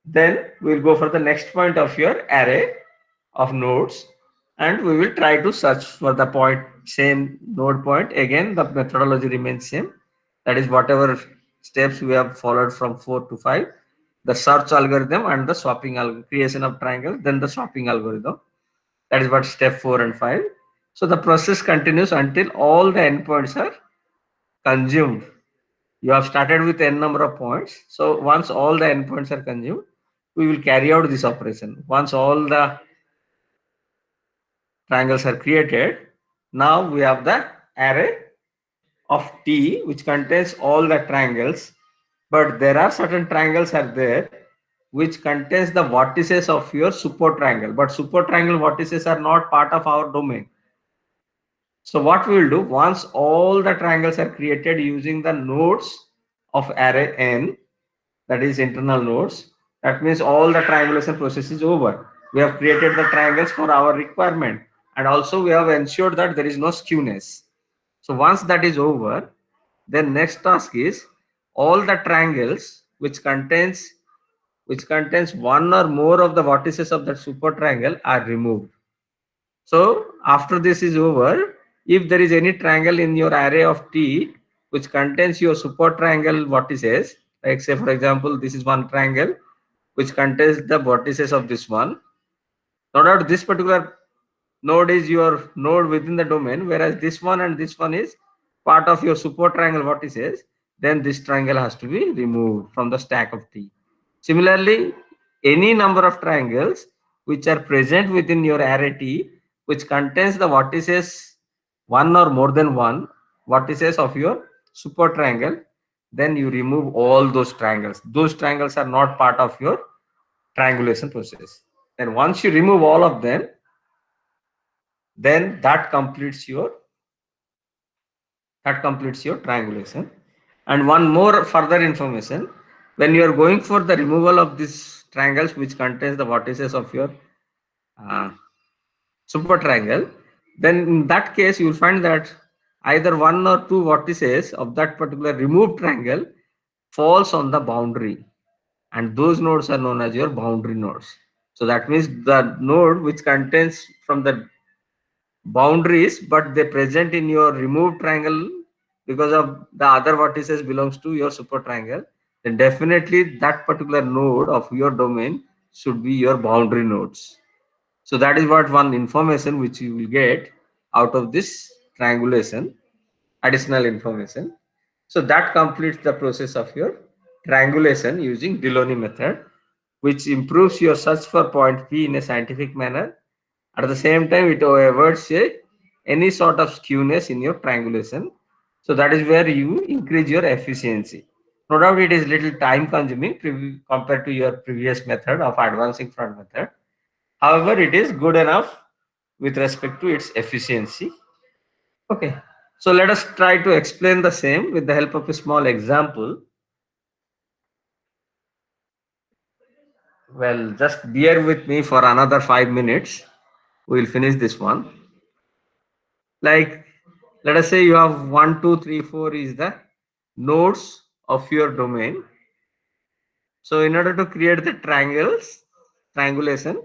then we'll go for the next point of your array of nodes. and we will try to search for the point, same node point. Again, the methodology remains same. That is whatever steps we have followed from 4 to 5, the search algorithm and the swapping creation of triangles, then the swapping algorithm. That is what step 4 and 5. So the process continues until all the endpoints are consumed. You have started with n number of points. So once all the endpoints are consumed, we will carry out this operation. Once all the triangles are created, now we have the array of T which contains all the triangles, but there are certain triangles are there which contains the vertices of your support triangle, but support triangle vertices are not part of our domain. So what we will do, once all the triangles are created using the nodes of array n, that is internal nodes, that means all the triangulation process is over. We have created the triangles for our requirement, and also we have ensured that there is no skewness. So once that is over, then next task is all the triangles which contains one or more of the vertices of that super triangle are removed. So after this is over, if there is any triangle in your array of T which contains your support triangle vertices, like say for example, this is one triangle which contains the vertices of this one. No doubt this particular node is your node within the domain, whereas this one and this one is part of your support triangle vertices, then this triangle has to be removed from the stack of T. Similarly, any number of triangles which are present within your array T, which contains the vertices one or more than one vertices of your support triangle, then you remove all those triangles. Those triangles are not part of your triangulation process. And once you remove all of them, then that completes your triangulation. And one more further information, when you are going for the removal of these triangles which contains the vertices of your uh, super triangle, then in that case you will find that either one or two vertices of that particular removed triangle falls on the boundary, and those nodes are known as your boundary nodes. So that means the node which contains from the boundaries, but they present in your removed triangle because of the other vertices belongs to your super triangle, then definitely that particular node of your domain should be your boundary nodes. So that is what one information which you will get out of this triangulation, additional information. So that completes the process of your triangulation using Delaunay method, which improves your search for point P in a scientific manner. At the same time, it avoids any sort of skewness in your triangulation. So that is where you increase your efficiency. No doubt it is little time consuming compared to your previous method of advancing front method. However, it is good enough with respect to its efficiency. Okay, so let us try to explain the same with the help of a small example. Well, just bear with me for another 5 minutes. We'll finish this one. Like, let us say you have 1, 2, 3, 4 is the nodes of your domain. So in order to create the triangulation,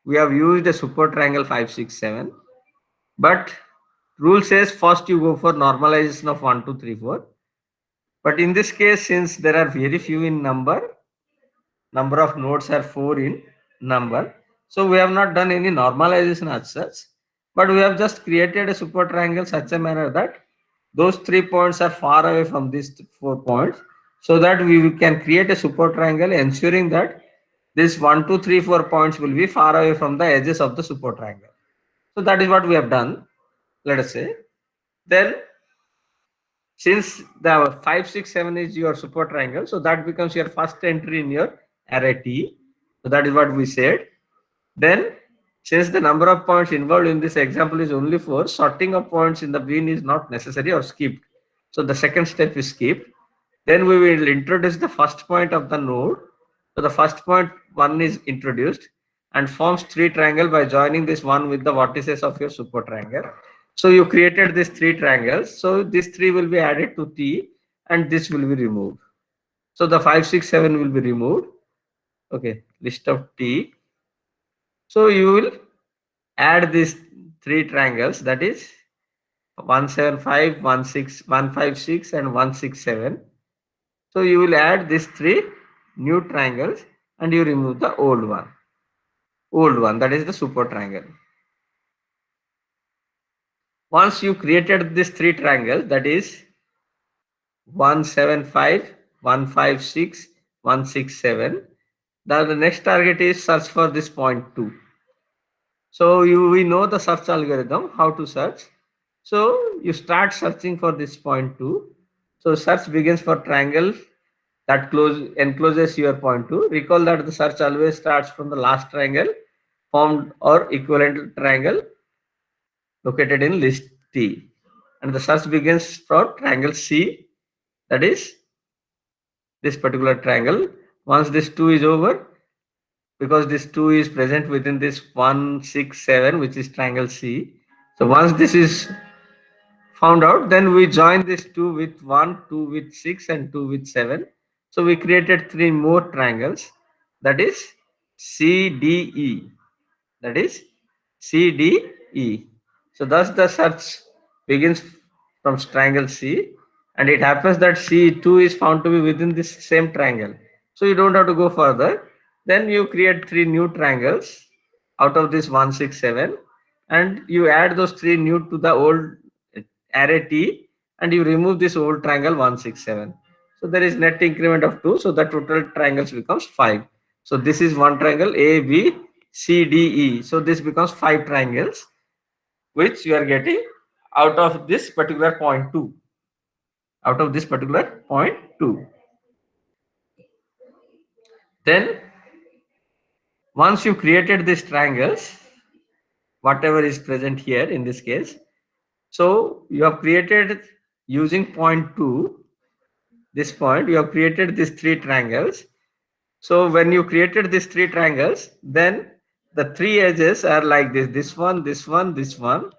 we have used a super triangle 5, 6, 7. But rule says first you go for normalization of 1, 2, 3, 4. But in this case, since there are very few in number of nodes are 4 in number, so we have not done any normalization as such, but we have just created a super triangle such a manner that those 3 points are far away from these 4 points, so that we can create a super triangle ensuring that this 1, 2, 3, 4 points will be far away from the edges of the super triangle. So that is what we have done, let us say. Then since the 5, 6, 7 is your super triangle, so that becomes your first entry in your array T. So that is what we said. Then since the number of points involved in this example is only 4, sorting of points in the bin is not necessary or skipped. So the second step is skipped. Then we will introduce the first point of the node. So the first point 1 is introduced and forms 3 triangle by joining this one with the vertices of your super triangle. So you created these 3 triangles. So these 3 will be added to T and this will be removed. So the 5, 6, 7 will be removed. Okay, list of T. So you will add these three triangles, that is 175, 156, and 167. So you will add these three new triangles and you remove the old one, that is the super triangle. Once you created these three triangles, that is 175, 156, 167. The next target is search for this point 2. So we know the search algorithm, how to search. So you start searching for this point 2. So search begins for triangle that encloses your point 2. Recall that the search always starts from the last triangle formed or equivalent triangle located in list T. And the search begins for triangle C, that is this particular triangle. Once this 2 is over, because this 2 is present within this 167, which is triangle C. So once this is found out, then we join this 2 with 1, 2 with 6, and 2 with 7. So we created three more triangles, that is CDE. That is CDE. So thus the search begins from triangle C, and it happens that C2 is found to be within this same triangle. So you don't have to go further. Then you create three new triangles out of this 167, and you add those three new to the old array T, and you remove this old triangle 167. So there is net increment of 2, so the total triangles becomes 5. So this is one triangle A, B, C, D, E. So this becomes 5 triangles, which you are getting out of this particular point 2. Out of this particular point 2. Then once you created these triangles, whatever is present here in this case, so you have created using point 2, this point, you have created these three triangles. So when you created these three triangles, then the three edges are like this one, this one, this one.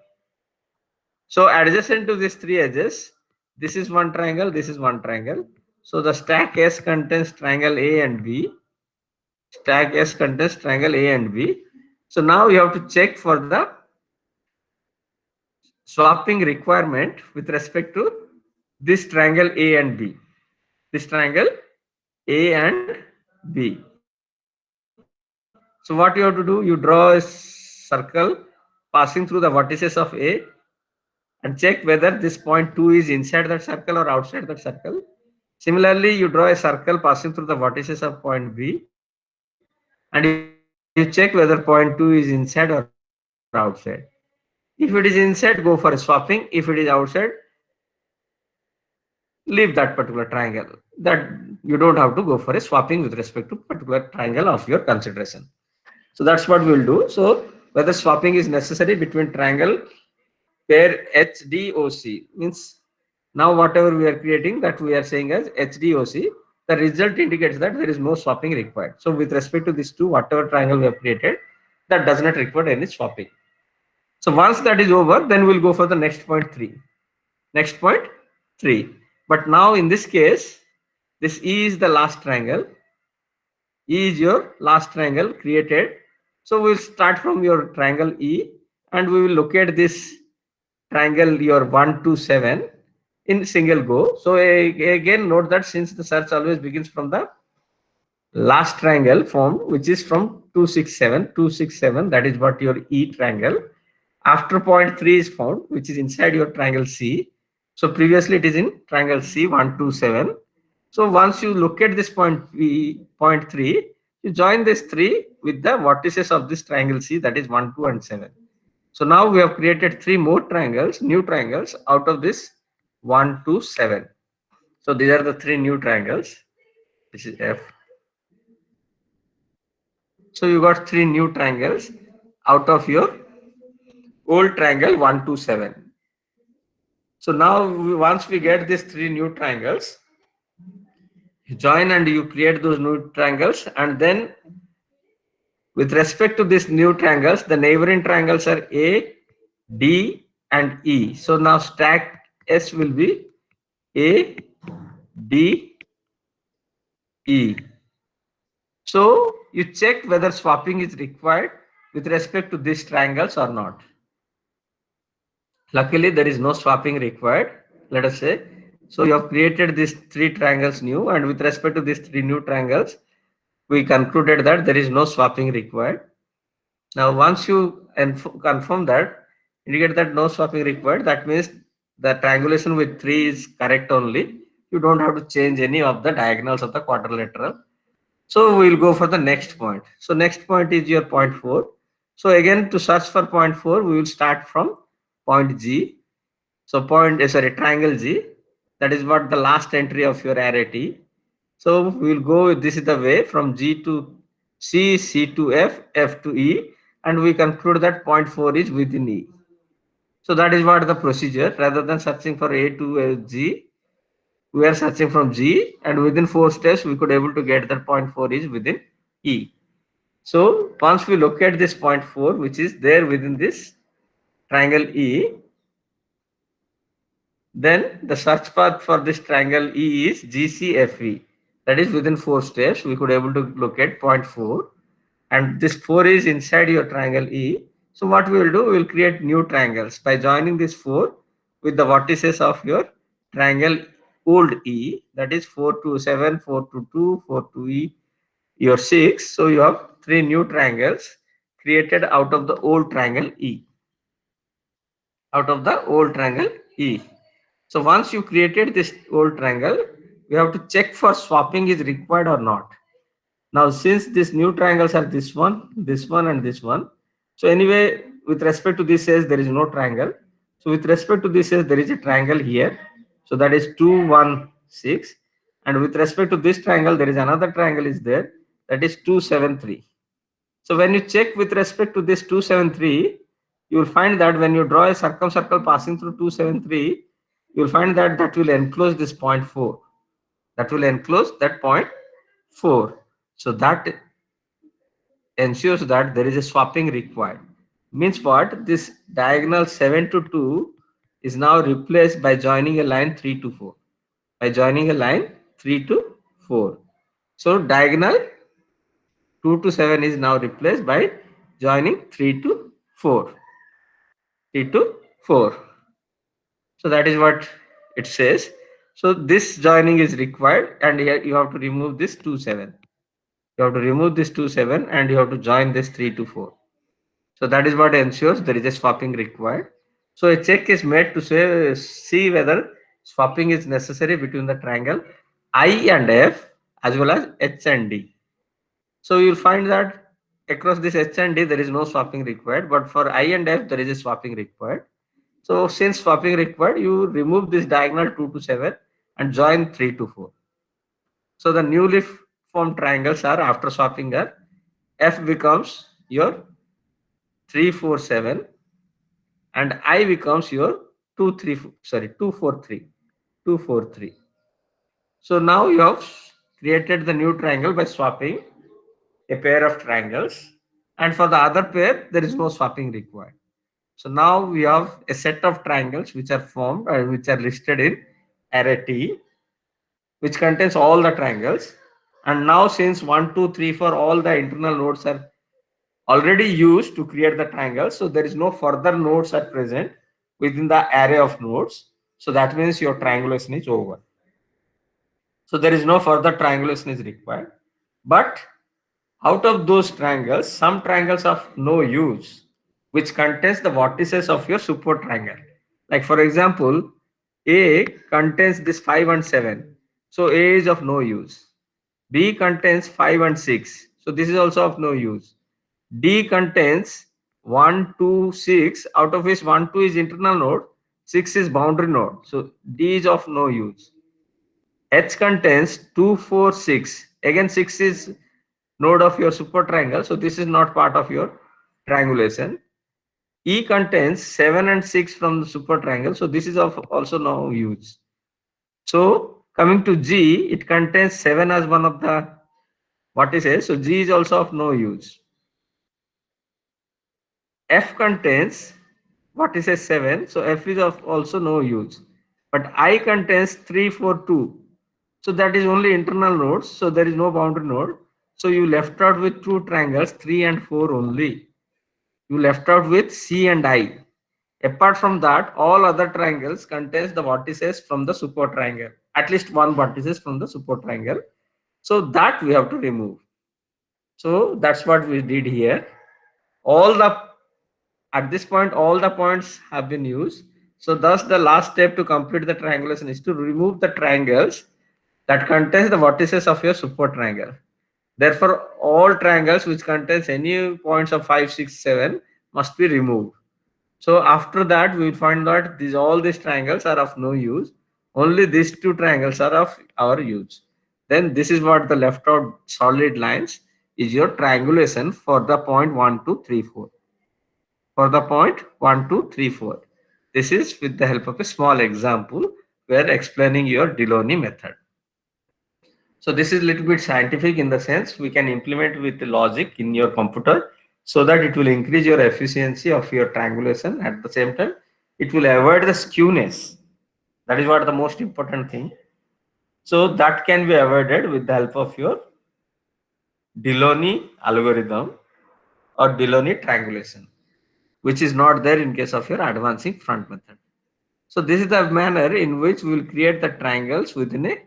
So adjacent to these three edges, this is one triangle, this is one triangle. So the stack S contains triangle A and B. Stack S contains triangle A and B. So now you have to check for the swapping requirement with respect to this triangle A and B. This triangle A and B. So what you have to do, you draw a circle passing through the vertices of A and check whether this point 2 is inside that circle or outside that circle. Similarly, you draw a circle passing through the vertices of point B and you check whether point 2 is inside or outside. If it is inside, go for a swapping. If it is outside, leave that particular triangle. That you don't have to go for a swapping with respect to particular triangle of your consideration. So that's what we'll do. So whether swapping is necessary between triangle pair HDOC means now whatever we are creating, that we are saying as HDOC, the result indicates that there is no swapping required. So with respect to these two, whatever triangle we have created, that does not require any swapping. So once that is over, then we'll go for the next point 3. Next point 3. But now in this case, this E is the last triangle. E is your last triangle created. So we'll start from your triangle E and we will locate this triangle your 1, 2, 7 in single go. So again note that since the search always begins from the last triangle formed, which is from 267, that is what your E triangle. After point 3 is found, which is inside your triangle C. So previously it is in triangle C 1, 2, 7. So once you look at this point point 3, you join this 3 with the vertices of this triangle C, that is 1, 2, and 7. So now we have created 3 more triangles, new triangles out of this 1, 2, 7. So these are the 3 new triangles. This is F. So you got 3 new triangles out of your old triangle 1, 2, 7. So now once we get these 3 new triangles, you join and you create those new triangles, and then with respect to these new triangles, the neighboring triangles are A, D, and E. So now stack S will be A, D, E. So you check whether swapping is required with respect to these triangles or not. Luckily, there is no swapping required. Let us say, so you have created these three triangles new, and with respect to these three new triangles, we concluded that there is no swapping required. Now, once you confirm that, indicate that no swapping required, that means the triangulation with 3 is correct only. You don't have to change any of the diagonals of the quadrilateral. So we will go for the next point. So next point is your point 4. So again, to search for point 4, we will start from point G. So triangle G. That is what the last entry of your array T. So we will go, this is the way from G to C, C to F, F to E, and we conclude that point 4 is within E. So that is what the procedure. Rather than searching for A to G, we are searching from G, and within 4 steps we could able to get that point 4 is within E. So once we look at this point 4, which is there within this triangle E, then the search path for this triangle E is GCFE. That is within 4 steps we could able to locate point 4, and this 4 is inside your triangle E. So what we will do, we will create new triangles by joining this 4 with the vertices of your triangle old E, that is 4 to 7, 4 to 2, 4 to E, your 6. So you have 3 new triangles created out of the old triangle E. Out of the old triangle E. So once you created this old triangle, you have to check for swapping is required or not. Now, since these new triangles are this one, and this one, so anyway, with respect to this says there is no triangle. So with respect to this says there is a triangle here. So that is 2, 1, 6. And with respect to this triangle, there is another triangle is there. That is 2, 7, 3. So when you check with respect to this 2, 7, 3, you will find that when you draw a circumcircle passing through 2, 7, 3, you will find that that will enclose this point 4. That will enclose that point 4. So that ensures that there is a swapping required. Means what? This diagonal 7 to 2 is now replaced by joining a line 3 to 4. By joining a line 3 to 4. So diagonal 2 to 7 is now replaced by joining 3 to 4. 3 to 4. So that is what it says. So this joining is required, and here you have to remove this 2, 7. You have to remove this 2, 7, and you have to join this 3 to 4. So that is what ensures there is a swapping required. So a check is made to see whether swapping is necessary between the triangle I and F as well as H and D. So you'll find that across this H and D there is no swapping required, but for I and F there is a swapping required. So since swapping required, you remove this diagonal 2 to 7 and join 3 to 4. So the newly formed triangles are after swapping are F becomes your 3, 4, 7, and I becomes your 2, 3, 2, 4, 3. 2, 4, 3. So now you have created the new triangle by swapping a pair of triangles, and for the other pair there is no swapping required. So now we have a set of triangles which are formed and which are listed in array T, which contains all the triangles. And now since 1, 2, 3, 4, all the internal nodes are already used to create the triangle, so there is no further nodes at present within the array of nodes. So that means your triangulation is over. So there is no further triangulation is required. But out of those triangles, some triangles of no use, which contains the vertices of your support triangle. Like for example, A contains this 5 and 7. So A is of no use. B contains 5 and 6. So this is also of no use. D contains 1, 2, 6, out of which 1, 2 is internal node, 6 is boundary node. So D is of no use. H contains 2, 4, 6. Again, 6 is node of your super triangle. So this is not part of your triangulation. E contains 7 and 6 from the super triangle. So this is of also no use. So coming to G, it contains 7 as one of the vertices. So G is also of no use. F contains vertices 7. So F is of also no use. But I contains 3, 4, 2. So that is only internal nodes. So there is no boundary node. So you left out with two triangles, 3 and 4 only. You left out with C and I. Apart from that, all other triangles contains the vertices from the support triangle. At least one vertices from the support triangle. So that we have to remove. So that's what we did here. At this point, all the points have been used. So thus the last step to complete the triangulation is to remove the triangles that contains the vertices of your support triangle. Therefore, all triangles which contains any points of 5, 6, 7 must be removed. So after that, we will find that all these triangles are of no use. Only these two triangles are of our use. Then this is what the left out solid lines is your triangulation for the point 1, 2, 3, 4. For the point 1, 2, 3, 4. This is with the help of a small example. We are explaining your Delaunay method. So this is a little bit scientific in the sense we can implement with the logic in your computer so that it will increase your efficiency of your triangulation. At the same time, it will avoid the skewness. That is what the most important thing. So that can be avoided with the help of your Delaunay algorithm or Delaunay triangulation, which is not there in case of your advancing front method. So this is the manner in which we will create the triangles within a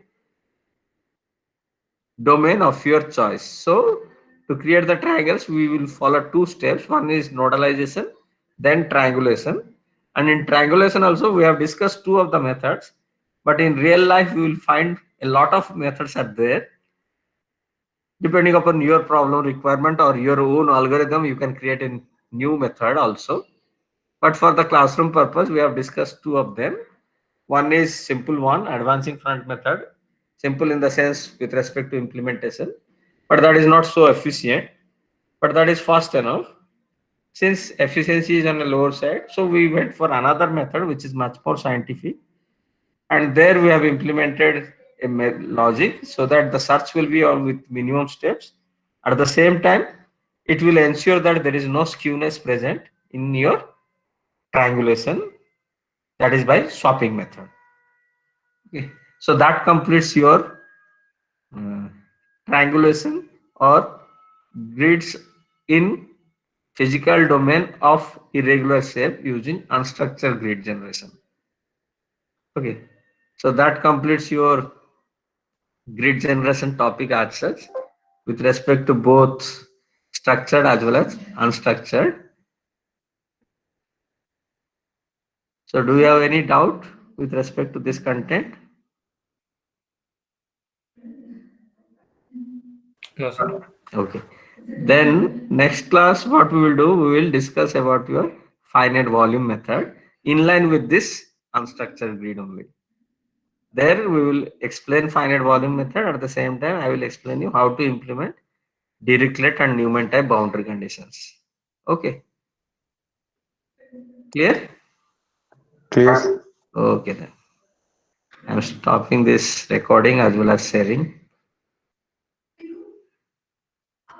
domain of your choice. So to create the triangles, we will follow two steps. One is nodalization, then triangulation. And in triangulation also, we have discussed two of the methods. But in real life, we will find a lot of methods are there. Depending upon your problem requirement or your own algorithm, you can create a new method also. But for the classroom purpose, we have discussed two of them. One is simple one, advancing front method. Simple in the sense with respect to implementation, but that is not so efficient, but that is fast enough. Since efficiency is on the lower side, so we went for another method which is much more scientific. And there we have implemented a logic so that the search will be on with minimum steps. At the same time, it will ensure that there is no skewness present in your triangulation. That is by swapping method. Okay. So that completes your triangulation or grids in physical domain of irregular shape using unstructured grid generation. Okay, so that completes your grid generation topic as such with respect to both structured as well as unstructured. So do you have any doubt with respect to this content? No, sir. Okay. Then next class, what we will do, we will discuss about your finite volume method in line with this unstructured grid only. There we will explain finite volume method. At the same time, I will explain you how to implement Dirichlet and Newman type boundary conditions. Okay. Clear? Clear. Okay then. I'm stopping this recording as well as sharing.